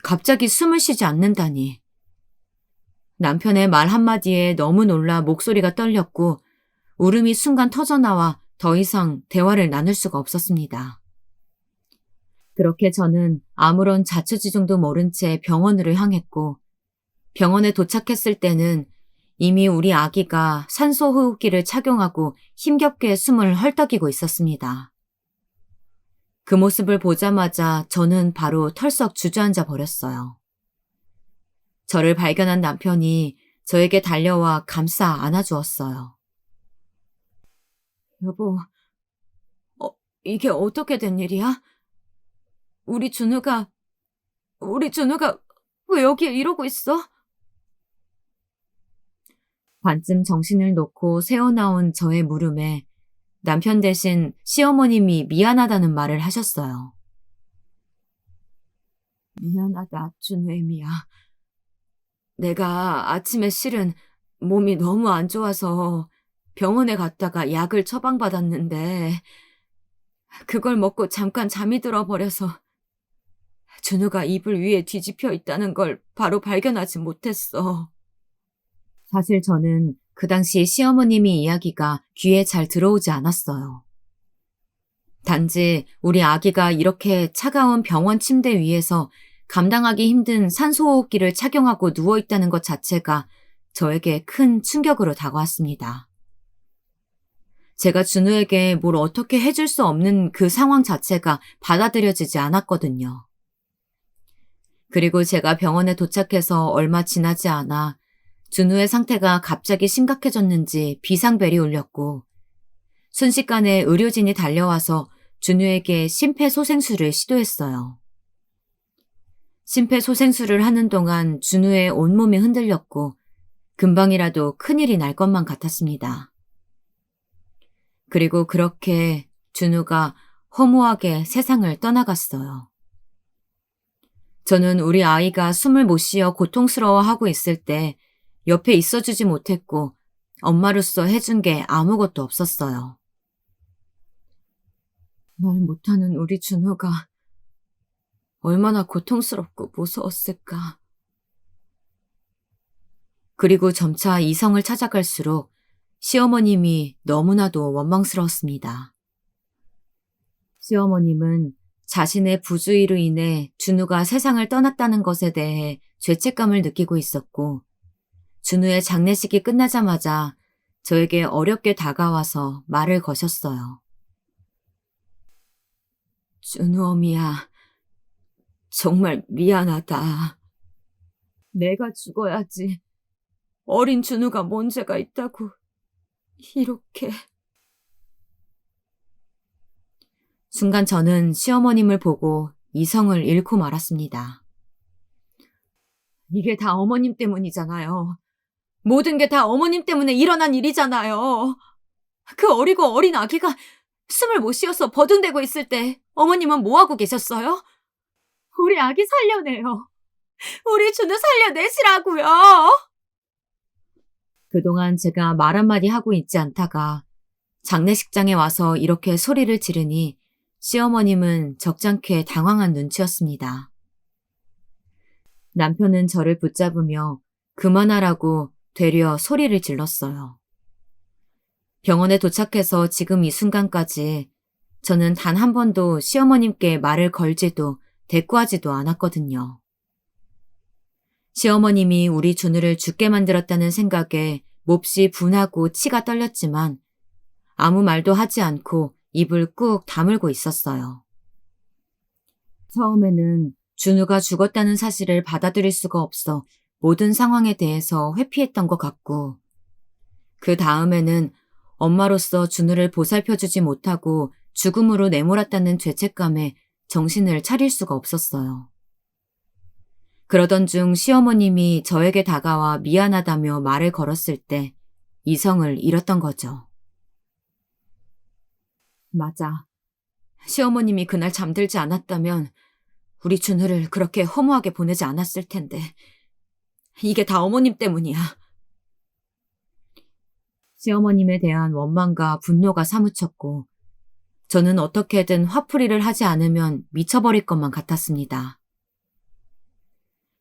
갑자기 숨을 쉬지 않는다니. 남편의 말 한마디에 너무 놀라 목소리가 떨렸고 울음이 순간 터져나와 더 이상 대화를 나눌 수가 없었습니다. 그렇게 저는 아무런 자초지종도 모른 채 병원으로 향했고 병원에 도착했을 때는 이미 우리 아기가 산소호흡기를 착용하고 힘겹게 숨을 헐떡이고 있었습니다. 그 모습을 보자마자 저는 바로 털썩 주저앉아 버렸어요. 저를 발견한 남편이 저에게 달려와 감싸 안아주었어요. 여보, 이게 어떻게 된 일이야? 우리 준우가 왜 여기에 이러고 있어? 반쯤 정신을 놓고 새어나온 저의 물음에 남편 대신 시어머님이 미안하다는 말을 하셨어요. 미안하다, 준우애미야. 내가 아침에 실은 몸이 너무 안 좋아서 병원에 갔다가 약을 처방받았는데 그걸 먹고 잠깐 잠이 들어버려서 준우가 이불 위에 뒤집혀 있다는 걸 바로 발견하지 못했어. 사실 저는 그 당시 시어머님이 이야기가 귀에 잘 들어오지 않았어요. 단지 우리 아기가 이렇게 차가운 병원 침대 위에서 감당하기 힘든 산소호흡기를 착용하고 누워있다는 것 자체가 저에게 큰 충격으로 다가왔습니다. 제가 준우에게 뭘 어떻게 해줄 수 없는 그 상황 자체가 받아들여지지 않았거든요. 그리고 제가 병원에 도착해서 얼마 지나지 않아 준우의 상태가 갑자기 심각해졌는지 비상벨이 울렸고 순식간에 의료진이 달려와서 준우에게 심폐소생술을 시도했어요. 심폐소생술을 하는 동안 준우의 온몸이 흔들렸고 금방이라도 큰일이 날 것만 같았습니다. 그리고 그렇게 준우가 허무하게 세상을 떠나갔어요. 저는 우리 아이가 숨을 못 쉬어 고통스러워하고 있을 때 옆에 있어주지 못했고 엄마로서 해준 게 아무것도 없었어요. 말 못하는 우리 준우가 얼마나 고통스럽고 무서웠을까. 그리고 점차 이성을 찾아갈수록 시어머님이 너무나도 원망스러웠습니다. 시어머님은 자신의 부주의로 인해 준우가 세상을 떠났다는 것에 대해 죄책감을 느끼고 있었고 준우의 장례식이 끝나자마자 저에게 어렵게 다가와서 말을 거셨어요. 준우 어미야, 정말 미안하다. 내가 죽어야지. 어린 준우가 뭔 죄가 있다고 이렇게. 순간 저는 시어머님을 보고 이성을 잃고 말았습니다. 이게 다 어머님 때문이잖아요. 모든 게 다 어머님 때문에 일어난 일이잖아요. 그 어리고 어린 아기가 숨을 못 쉬어서 버둥대고 있을 때 어머님은 뭐하고 계셨어요? 우리 아기 살려내요. 우리 준우 살려내시라고요. 그동안 제가 말 한마디 하고 있지 않다가 장례식장에 와서 이렇게 소리를 지르니 시어머님은 적잖게 당황한 눈치였습니다. 남편은 저를 붙잡으며 그만하라고 되려 소리를 질렀어요. 병원에 도착해서 지금 이 순간까지 저는 단 한 번도 시어머님께 말을 걸지도 대꾸하지도 않았거든요. 시어머님이 우리 준우를 죽게 만들었다는 생각에 몹시 분하고 치가 떨렸지만 아무 말도 하지 않고 입을 꾹 다물고 있었어요. 처음에는 준우가 죽었다는 사실을 받아들일 수가 없어 모든 상황에 대해서 회피했던 것 같고 그 다음에는 엄마로서 준우를 보살펴주지 못하고 죽음으로 내몰았다는 죄책감에 정신을 차릴 수가 없었어요. 그러던 중 시어머님이 저에게 다가와 미안하다며 말을 걸었을 때 이성을 잃었던 거죠. 맞아. 시어머님이 그날 잠들지 않았다면 우리 준우를 그렇게 허무하게 보내지 않았을 텐데 이게 다 어머님 때문이야. 시어머님에 대한 원망과 분노가 사무쳤고 저는 어떻게든 화풀이를 하지 않으면 미쳐버릴 것만 같았습니다.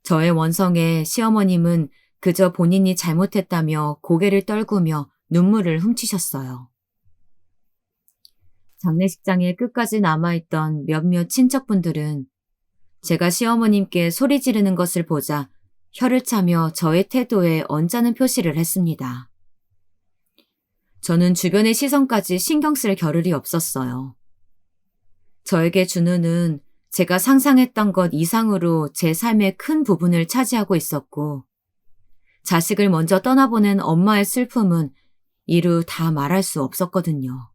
저의 원성에 시어머님은 그저 본인이 잘못했다며 고개를 떨구며 눈물을 훔치셨어요. 장례식장에 끝까지 남아있던 몇몇 친척분들은 제가 시어머님께 소리 지르는 것을 보자 혀를 차며 저의 태도에 언짢은 표시를 했습니다. 저는 주변의 시선까지 신경 쓸 겨를이 없었어요. 저에게 준우는 제가 상상했던 것 이상으로 제 삶의 큰 부분을 차지하고 있었고 자식을 먼저 떠나보낸 엄마의 슬픔은 이루 다 말할 수 없었거든요.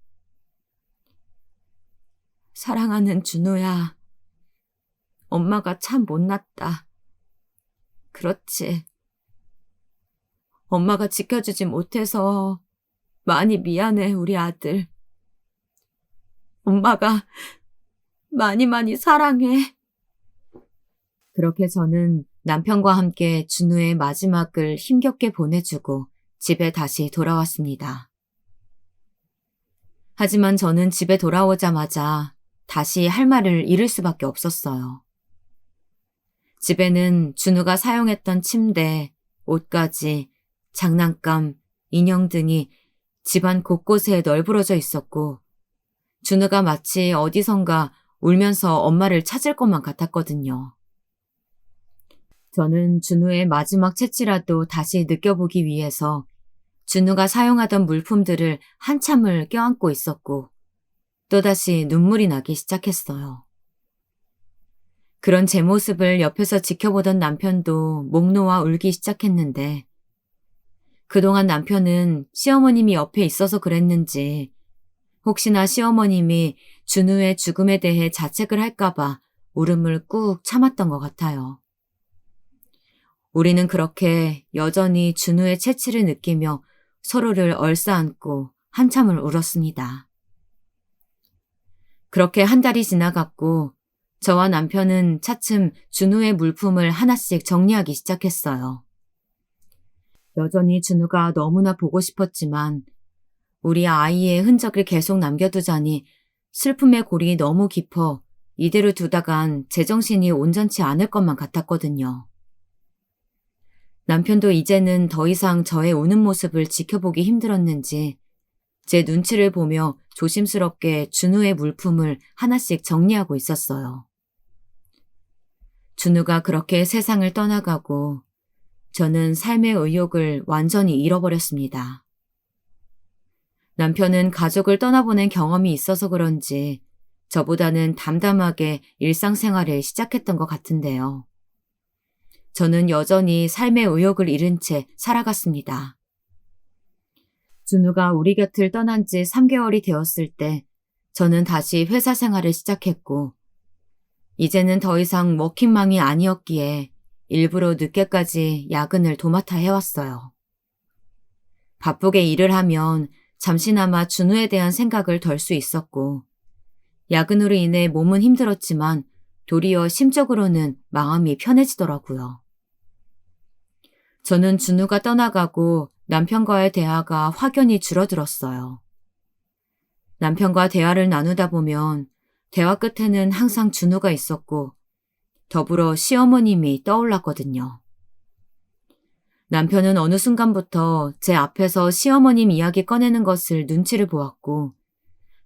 사랑하는 준우야, 엄마가 참 못났다. 그렇지. 엄마가 지켜주지 못해서 많이 미안해, 우리 아들. 엄마가 많이 사랑해. 그렇게 저는 남편과 함께 준우의 마지막을 힘겹게 보내주고 집에 다시 돌아왔습니다. 하지만 저는 집에 돌아오자마자 다시 할 말을 잃을 수밖에 없었어요. 집에는 준우가 사용했던 침대, 옷가지, 장난감, 인형 등이 집안 곳곳에 널브러져 있었고 준우가 마치 어디선가 울면서 엄마를 찾을 것만 같았거든요. 저는 준우의 마지막 채취라도 다시 느껴보기 위해서 준우가 사용하던 물품들을 한참을 껴안고 있었고 또다시 눈물이 나기 시작했어요. 그런 제 모습을 옆에서 지켜보던 남편도 목 놓아 울기 시작했는데 그동안 남편은 시어머님이 옆에 있어서 그랬는지 혹시나 시어머님이 준우의 죽음에 대해 자책을 할까봐 울음을 꾹 참았던 것 같아요. 우리는 그렇게 여전히 준우의 채취를 느끼며 서로를 얼싸안고 한참을 울었습니다. 그렇게 한 달이 지나갔고 저와 남편은 차츰 준우의 물품을 하나씩 정리하기 시작했어요. 여전히 준우가 너무나 보고 싶었지만 우리 아이의 흔적을 계속 남겨두자니 슬픔의 골이 너무 깊어 이대로 두다간 제정신이 온전치 않을 것만 같았거든요. 남편도 이제는 더 이상 저의 우는 모습을 지켜보기 힘들었는지 제 눈치를 보며 조심스럽게 준우의 물품을 하나씩 정리하고 있었어요. 준우가 그렇게 세상을 떠나가고 저는 삶의 의욕을 완전히 잃어버렸습니다. 남편은 가족을 떠나보낸 경험이 있어서 그런지 저보다는 담담하게 일상생활을 시작했던 것 같은데요. 저는 여전히 삶의 의욕을 잃은 채 살아갔습니다. 준우가 우리 곁을 떠난 지 3개월이 되었을 때 저는 다시 회사 생활을 시작했고 이제는 더 이상 워킹맘이 아니었기에 일부러 늦게까지 야근을 도맡아 해왔어요. 바쁘게 일을 하면 잠시나마 준우에 대한 생각을 덜 수 있었고 야근으로 인해 몸은 힘들었지만 도리어 심적으로는 마음이 편해지더라고요. 저는 준우가 떠나가고 남편과의 대화가 확연히 줄어들었어요. 남편과 대화를 나누다 보면 대화 끝에는 항상 준우가 있었고 더불어 시어머님이 떠올랐거든요. 남편은 어느 순간부터 제 앞에서 시어머님 이야기 꺼내는 것을 눈치를 보았고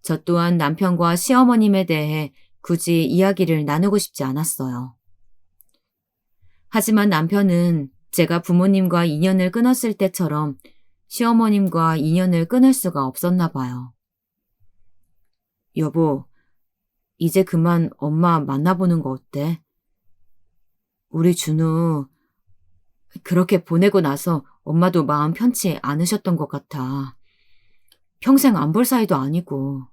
저 또한 남편과 시어머님에 대해 굳이 이야기를 나누고 싶지 않았어요. 하지만 남편은 제가 부모님과 인연을 끊었을 때처럼 시어머님과 인연을 끊을 수가 없었나 봐요. 여보, 이제 그만 엄마 만나보는 거 어때? 우리 준우 그렇게 보내고 나서 엄마도 마음 편치 않으셨던 것 같아. 평생 안 볼 사이도 아니고.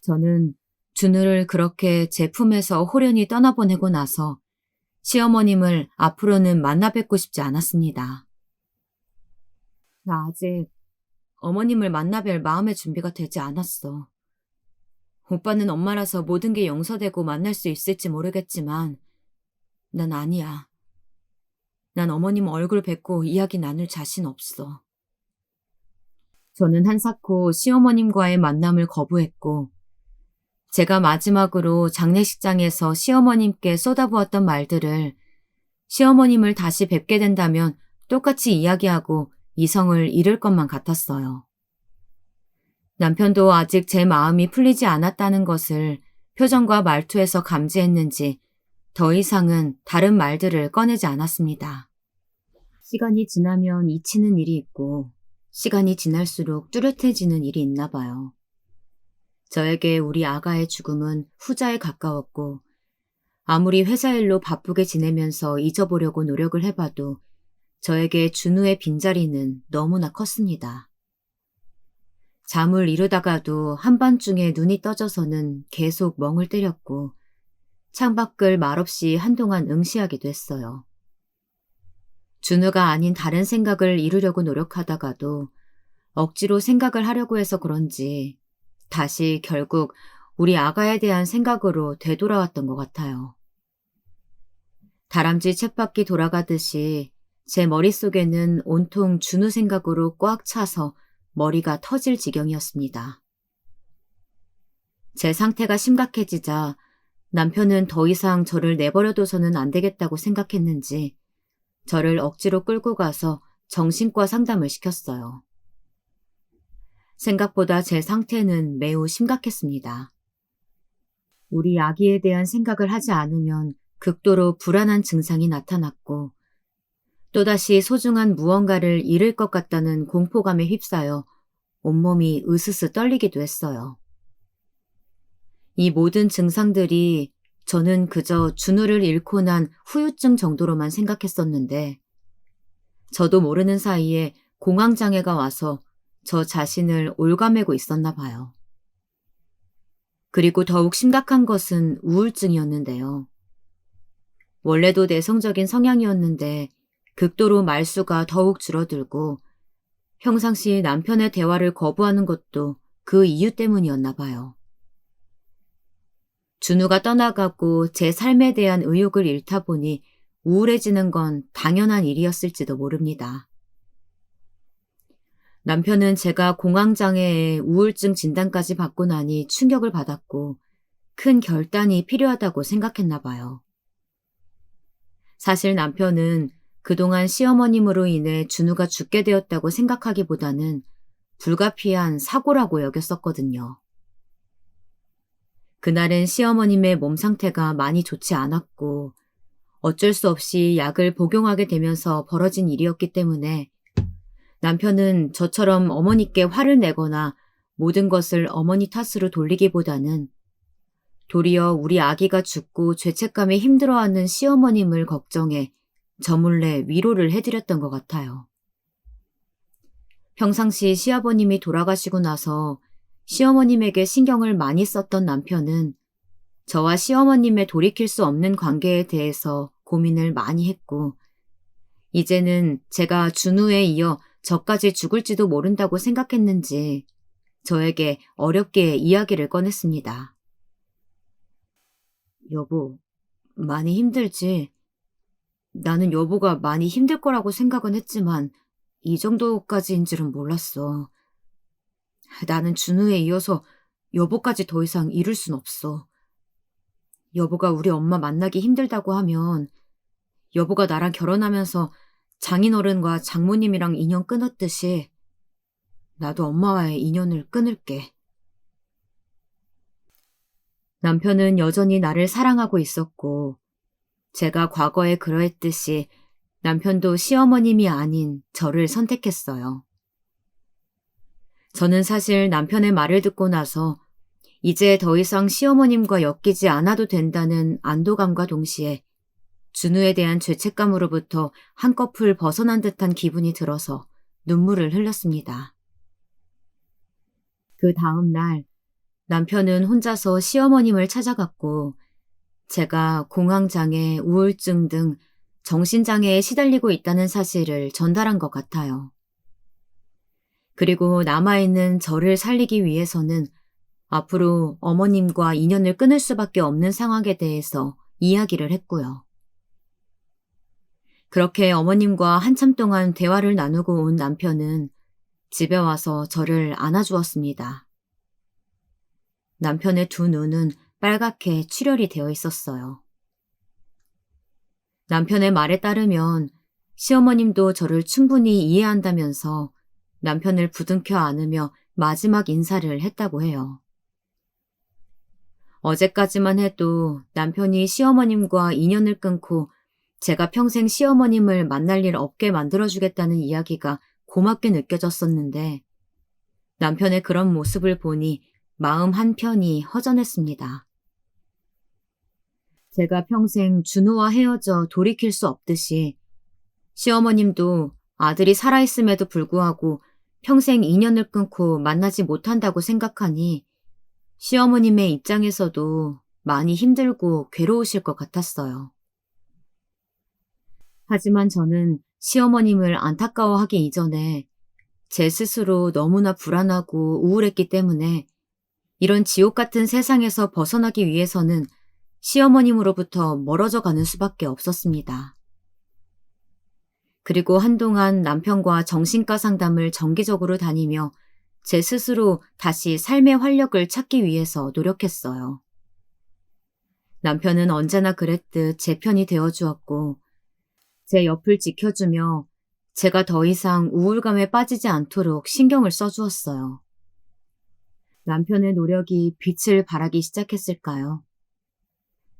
저는 준우를 그렇게 제 품에서 호련히 떠나보내고 나서 시어머님을 앞으로는 만나 뵙고 싶지 않았습니다. 나 아직 어머님을 만나 뵐 마음의 준비가 되지 않았어. 오빠는 엄마라서 모든 게 용서되고 만날 수 있을지 모르겠지만 난 아니야. 난 어머님 얼굴 뵙고 이야기 나눌 자신 없어. 저는 한사코 시어머님과의 만남을 거부했고 제가 마지막으로 장례식장에서 시어머님께 쏟아부었던 말들을 시어머님을 다시 뵙게 된다면 똑같이 이야기하고 이성을 잃을 것만 같았어요. 남편도 아직 제 마음이 풀리지 않았다는 것을 표정과 말투에서 감지했는지 더 이상은 다른 말들을 꺼내지 않았습니다. 시간이 지나면 잊히는 일이 있고 시간이 지날수록 뚜렷해지는 일이 있나 봐요. 저에게 우리 아가의 죽음은 후자에 가까웠고 아무리 회사 일로 바쁘게 지내면서 잊어보려고 노력을 해봐도 저에게 준우의 빈자리는 너무나 컸습니다. 잠을 이루다가도 한밤중에 눈이 떠져서는 계속 멍을 때렸고 창밖을 말없이 한동안 응시하기도 했어요. 준우가 아닌 다른 생각을 이루려고 노력하다가도 억지로 생각을 하려고 해서 그런지 다시 결국 우리 아가에 대한 생각으로 되돌아왔던 것 같아요. 다람쥐 쳇바퀴 돌아가듯이 제 머릿속에는 온통 준우 생각으로 꽉 차서 머리가 터질 지경이었습니다. 제 상태가 심각해지자 남편은 더 이상 저를 내버려둬서는 안 되겠다고 생각했는지 저를 억지로 끌고 가서 정신과 상담을 시켰어요. 생각보다 제 상태는 매우 심각했습니다. 우리 아기에 대한 생각을 하지 않으면 극도로 불안한 증상이 나타났고 또다시 소중한 무언가를 잃을 것 같다는 공포감에 휩싸여 온몸이 으스스 떨리기도 했어요. 이 모든 증상들이 저는 그저 준우를 잃고 난 후유증 정도로만 생각했었는데 저도 모르는 사이에 공황장애가 와서 저 자신을 올가매고 있었나 봐요. 그리고 더욱 심각한 것은 우울증이었는데요. 원래도 내성적인 성향이었는데 극도로 말수가 더욱 줄어들고 평상시 남편의 대화를 거부하는 것도 그 이유 때문이었나 봐요. 준우가 떠나가고 제 삶에 대한 의욕을 잃다 보니 우울해지는 건 당연한 일이었을지도 모릅니다. 남편은 제가 공황장애에 우울증 진단까지 받고 나니 충격을 받았고 큰 결단이 필요하다고 생각했나 봐요. 사실 남편은 그동안 시어머님으로 인해 준우가 죽게 되었다고 생각하기보다는 불가피한 사고라고 여겼었거든요. 그날은 시어머님의 몸 상태가 많이 좋지 않았고 어쩔 수 없이 약을 복용하게 되면서 벌어진 일이었기 때문에 남편은 저처럼 어머니께 화를 내거나 모든 것을 어머니 탓으로 돌리기보다는 도리어 우리 아기가 죽고 죄책감에 힘들어하는 시어머님을 걱정해 저 몰래 위로를 해드렸던 것 같아요. 평상시 시아버님이 돌아가시고 나서 시어머님에게 신경을 많이 썼던 남편은 저와 시어머님의 돌이킬 수 없는 관계에 대해서 고민을 많이 했고 이제는 제가 준우에 이어 저까지 죽을지도 모른다고 생각했는지 저에게 어렵게 이야기를 꺼냈습니다. 여보, 많이 힘들지? 나는 여보가 많이 힘들 거라고 생각은 했지만 이 정도까지인 줄은 몰랐어. 나는 준우에 이어서 여보까지 더 이상 이룰 순 없어. 여보가 우리 엄마 만나기 힘들다고 하면 여보가 나랑 결혼하면서 장인어른과 장모님이랑 인연 끊었듯이 나도 엄마와의 인연을 끊을게. 남편은 여전히 나를 사랑하고 있었고 제가 과거에 그러했듯이 남편도 시어머님이 아닌 저를 선택했어요. 저는 사실 남편의 말을 듣고 나서 이제 더 이상 시어머님과 엮이지 않아도 된다는 안도감과 동시에 준우에 대한 죄책감으로부터 한꺼풀 벗어난 듯한 기분이 들어서 눈물을 흘렸습니다. 그 다음 날 남편은 혼자서 시어머님을 찾아갔고 제가 공황장애, 우울증 등 정신장애에 시달리고 있다는 사실을 전달한 것 같아요. 그리고 남아있는 저를 살리기 위해서는 앞으로 어머님과 인연을 끊을 수밖에 없는 상황에 대해서 이야기를 했고요. 그렇게 어머님과 한참 동안 대화를 나누고 온 남편은 집에 와서 저를 안아주었습니다. 남편의 두 눈은 빨갛게 출혈이 되어 있었어요. 남편의 말에 따르면 시어머님도 저를 충분히 이해한다면서 남편을 부둥켜 안으며 마지막 인사를 했다고 해요. 어제까지만 해도 남편이 시어머님과 인연을 끊고 제가 평생 시어머님을 만날 일 없게 만들어주겠다는 이야기가 고맙게 느껴졌었는데 남편의 그런 모습을 보니 마음 한편이 허전했습니다. 제가 평생 준우와 헤어져 돌이킬 수 없듯이 시어머님도 아들이 살아있음에도 불구하고 평생 인연을 끊고 만나지 못한다고 생각하니 시어머님의 입장에서도 많이 힘들고 괴로우실 것 같았어요. 하지만 저는 시어머님을 안타까워하기 이전에 제 스스로 너무나 불안하고 우울했기 때문에 이런 지옥 같은 세상에서 벗어나기 위해서는 시어머님으로부터 멀어져 가는 수밖에 없었습니다. 그리고 한동안 남편과 정신과 상담을 정기적으로 다니며 제 스스로 다시 삶의 활력을 찾기 위해서 노력했어요. 남편은 언제나 그랬듯 제 편이 되어주었고 제 옆을 지켜주며 제가 더 이상 우울감에 빠지지 않도록 신경을 써주었어요. 남편의 노력이 빛을 발하기 시작했을까요?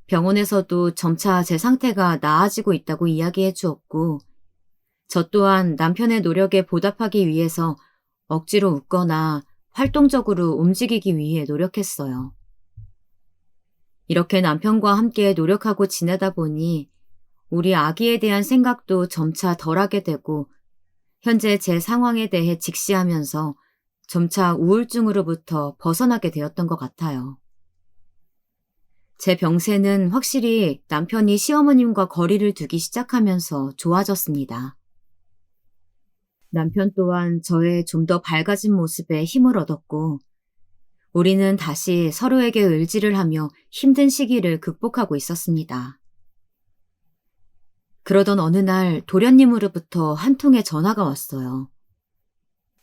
병원에서도 점차 제 상태가 나아지고 있다고 이야기해 주었고, 저 또한 남편의 노력에 보답하기 위해서 억지로 웃거나 활동적으로 움직이기 위해 노력했어요. 이렇게 남편과 함께 노력하고 지내다 보니 우리 아기에 대한 생각도 점차 덜하게 되고 현재 제 상황에 대해 직시하면서 점차 우울증으로부터 벗어나게 되었던 것 같아요. 제 병세는 확실히 남편이 시어머님과 거리를 두기 시작하면서 좋아졌습니다. 남편 또한 저의 좀 더 밝아진 모습에 힘을 얻었고, 우리는 다시 서로에게 의지를 하며 힘든 시기를 극복하고 있었습니다. 그러던 어느 날 도련님으로부터 한 통의 전화가 왔어요.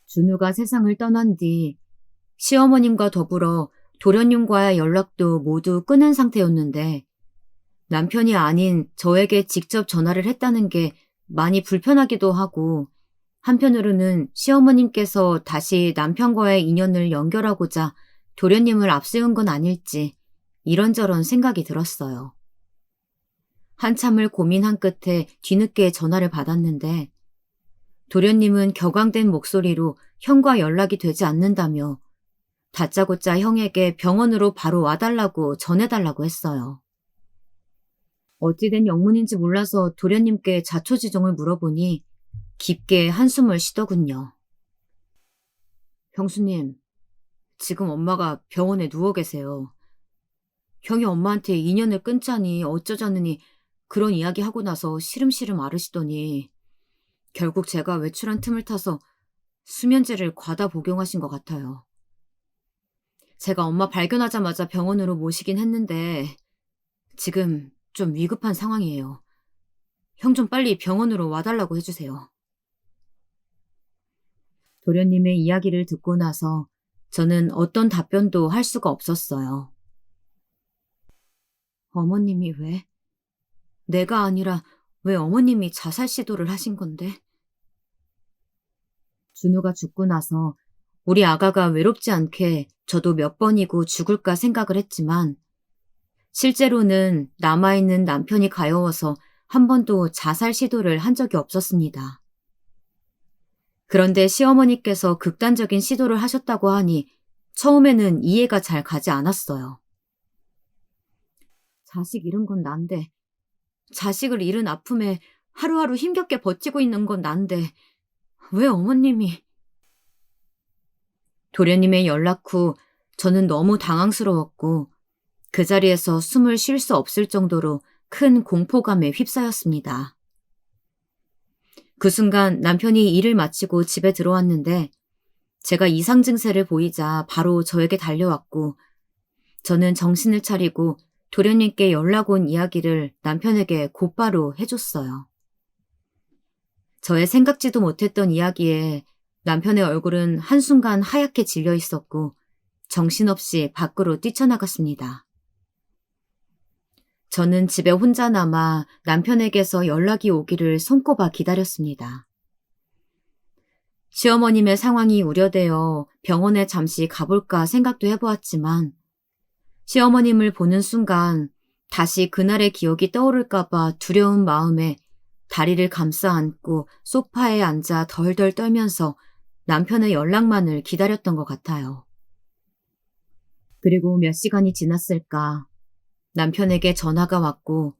준우가 세상을 떠난 뒤 시어머님과 더불어 도련님과의 연락도 모두 끊은 상태였는데 남편이 아닌 저에게 직접 전화를 했다는 게 많이 불편하기도 하고 한편으로는 시어머님께서 다시 남편과의 인연을 연결하고자 도련님을 앞세운 건 아닐지 이런저런 생각이 들었어요. 한참을 고민한 끝에 뒤늦게 전화를 받았는데 도련님은 격앙된 목소리로 형과 연락이 되지 않는다며 다짜고짜 형에게 병원으로 바로 와달라고 전해달라고 했어요. 어찌된 영문인지 몰라서 도련님께 자초지종을 물어보니 깊게 한숨을 쉬더군요. 형수님, 지금 엄마가 병원에 누워 계세요. 형이 엄마한테 인연을 끊자니 어쩌자느니 그런 이야기 하고 나서 시름시름 앓으시더니 결국 제가 외출한 틈을 타서 수면제를 과다 복용하신 것 같아요. 제가 엄마 발견하자마자 병원으로 모시긴 했는데 지금 좀 위급한 상황이에요. 형 좀 빨리 병원으로 와달라고 해주세요. 도련님의 이야기를 듣고 나서 저는 어떤 답변도 할 수가 없었어요. 어머님이 왜? 내가 아니라 왜 어머님이 자살 시도를 하신 건데? 준우가 죽고 나서 우리 아가가 외롭지 않게 저도 몇 번이고 죽을까 생각을 했지만 실제로는 남아있는 남편이 가여워서 한 번도 자살 시도를 한 적이 없었습니다. 그런데 시어머니께서 극단적인 시도를 하셨다고 하니 처음에는 이해가 잘 가지 않았어요. 자식 잃은 건 난데, 자식을 잃은 아픔에 하루하루 힘겹게 버티고 있는 건 난데, 왜 어머님이... 도련님의 연락 후 저는 너무 당황스러웠고 그 자리에서 숨을 쉴 수 없을 정도로 큰 공포감에 휩싸였습니다. 그 순간 남편이 일을 마치고 집에 들어왔는데 제가 이상 증세를 보이자 바로 저에게 달려왔고 저는 정신을 차리고 도련님께 연락 온 이야기를 남편에게 곧바로 해줬어요. 저의 생각지도 못했던 이야기에 남편의 얼굴은 한순간 하얗게 질려 있었고 정신없이 밖으로 뛰쳐나갔습니다. 저는 집에 혼자 남아 남편에게서 연락이 오기를 손꼽아 기다렸습니다. 시어머님의 상황이 우려되어 병원에 잠시 가볼까 생각도 해보았지만 시어머님을 보는 순간 다시 그날의 기억이 떠오를까봐 두려운 마음에 다리를 감싸 안고 소파에 앉아 덜덜 떨면서 남편의 연락만을 기다렸던 것 같아요. 그리고 몇 시간이 지났을까 남편에게 전화가 왔고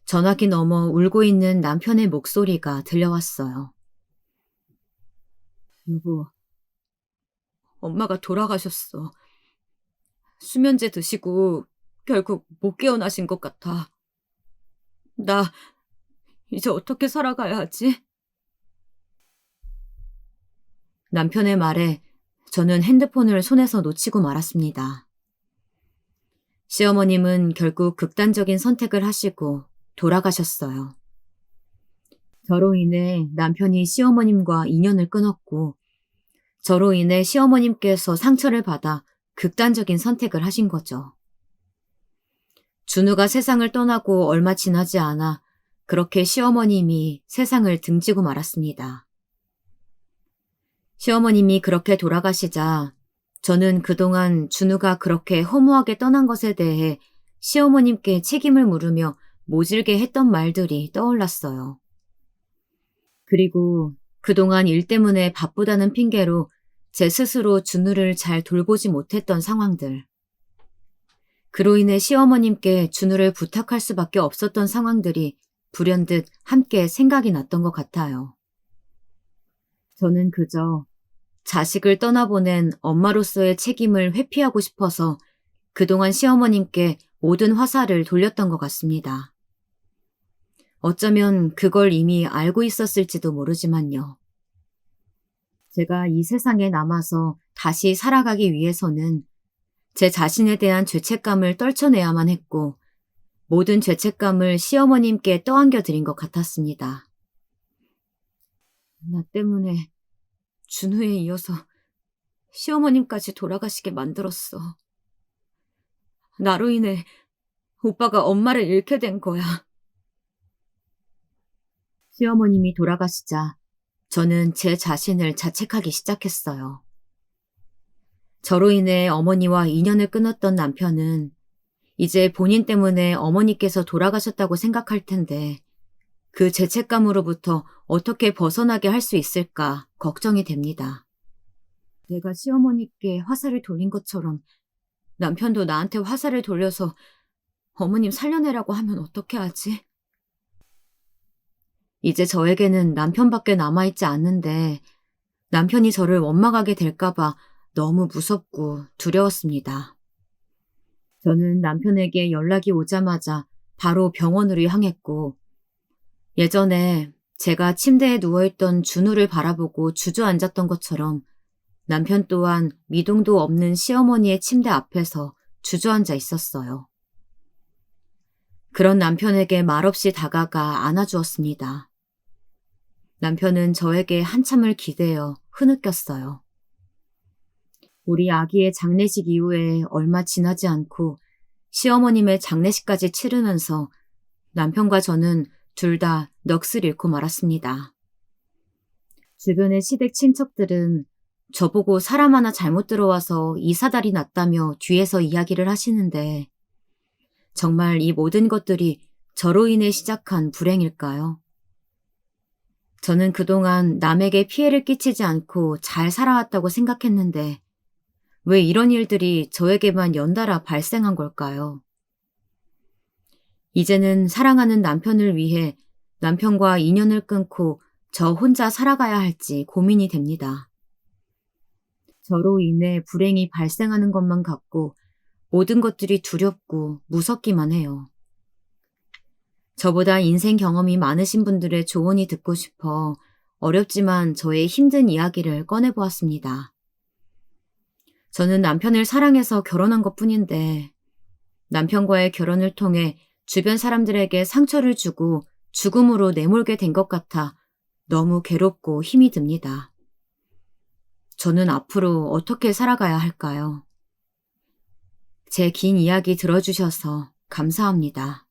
전화기 너머 울고 있는 남편의 목소리가 들려왔어요. 여보, 엄마가 돌아가셨어. 수면제 드시고 결국 못 깨어나신 것 같아. 나 이제 어떻게 살아가야 하지? 남편의 말에 저는 핸드폰을 손에서 놓치고 말았습니다. 시어머님은 결국 극단적인 선택을 하시고 돌아가셨어요. 저로 인해 남편이 시어머님과 인연을 끊었고 저로 인해 시어머님께서 상처를 받아 극단적인 선택을 하신 거죠. 준우가 세상을 떠나고 얼마 지나지 않아 그렇게 시어머님이 세상을 등지고 말았습니다. 시어머님이 그렇게 돌아가시자 저는 그동안 준우가 그렇게 허무하게 떠난 것에 대해 시어머님께 책임을 물으며 모질게 했던 말들이 떠올랐어요. 그리고 그동안 일 때문에 바쁘다는 핑계로 제 스스로 준우를 잘 돌보지 못했던 상황들. 그로 인해 시어머님께 준우를 부탁할 수밖에 없었던 상황들이 불현듯 함께 생각이 났던 것 같아요. 저는 그저 자식을 떠나보낸 엄마로서의 책임을 회피하고 싶어서 그동안 시어머님께 모든 화살을 돌렸던 것 같습니다. 어쩌면 그걸 이미 알고 있었을지도 모르지만요. 제가 이 세상에 남아서 다시 살아가기 위해서는 제 자신에 대한 죄책감을 떨쳐내야만 했고 모든 죄책감을 시어머님께 떠안겨 드린 것 같았습니다. 나 때문에 준우에 이어서 시어머님까지 돌아가시게 만들었어. 나로 인해 오빠가 엄마를 잃게 된 거야. 시어머님이 돌아가시자 저는 제 자신을 자책하기 시작했어요. 저로 인해 어머니와 인연을 끊었던 남편은 이제 본인 때문에 어머니께서 돌아가셨다고 생각할 텐데 그 죄책감으로부터 어떻게 벗어나게 할 수 있을까 걱정이 됩니다. 내가 시어머니께 화살을 돌린 것처럼 남편도 나한테 화살을 돌려서 어머님 살려내라고 하면 어떻게 하지? 이제 저에게는 남편밖에 남아있지 않는데 남편이 저를 원망하게 될까봐 너무 무섭고 두려웠습니다. 저는 남편에게 연락이 오자마자 바로 병원으로 향했고 예전에 제가 침대에 누워있던 준우를 바라보고 주저앉았던 것처럼 남편 또한 미동도 없는 시어머니의 침대 앞에서 주저앉아 있었어요. 그런 남편에게 말없이 다가가 안아주었습니다. 남편은 저에게 한참을 기대어 흐느꼈어요. 우리 아기의 장례식 이후에 얼마 지나지 않고 시어머님의 장례식까지 치르면서 남편과 저는 둘 다 넋을 잃고 말았습니다. 주변의 시댁 친척들은 저보고 사람 하나 잘못 들어와서 이사달이 났다며 뒤에서 이야기를 하시는데 정말 이 모든 것들이 저로 인해 시작한 불행일까요? 저는 그동안 남에게 피해를 끼치지 않고 잘 살아왔다고 생각했는데 왜 이런 일들이 저에게만 연달아 발생한 걸까요? 이제는 사랑하는 남편을 위해 남편과 인연을 끊고 저 혼자 살아가야 할지 고민이 됩니다. 저로 인해 불행이 발생하는 것만 같고 모든 것들이 두렵고 무섭기만 해요. 저보다 인생 경험이 많으신 분들의 조언이 듣고 싶어 어렵지만 저의 힘든 이야기를 꺼내보았습니다. 저는 남편을 사랑해서 결혼한 것뿐인데 남편과의 결혼을 통해 주변 사람들에게 상처를 주고 죽음으로 내몰게 된 것 같아 너무 괴롭고 힘이 듭니다. 저는 앞으로 어떻게 살아가야 할까요? 제 긴 이야기 들어주셔서 감사합니다.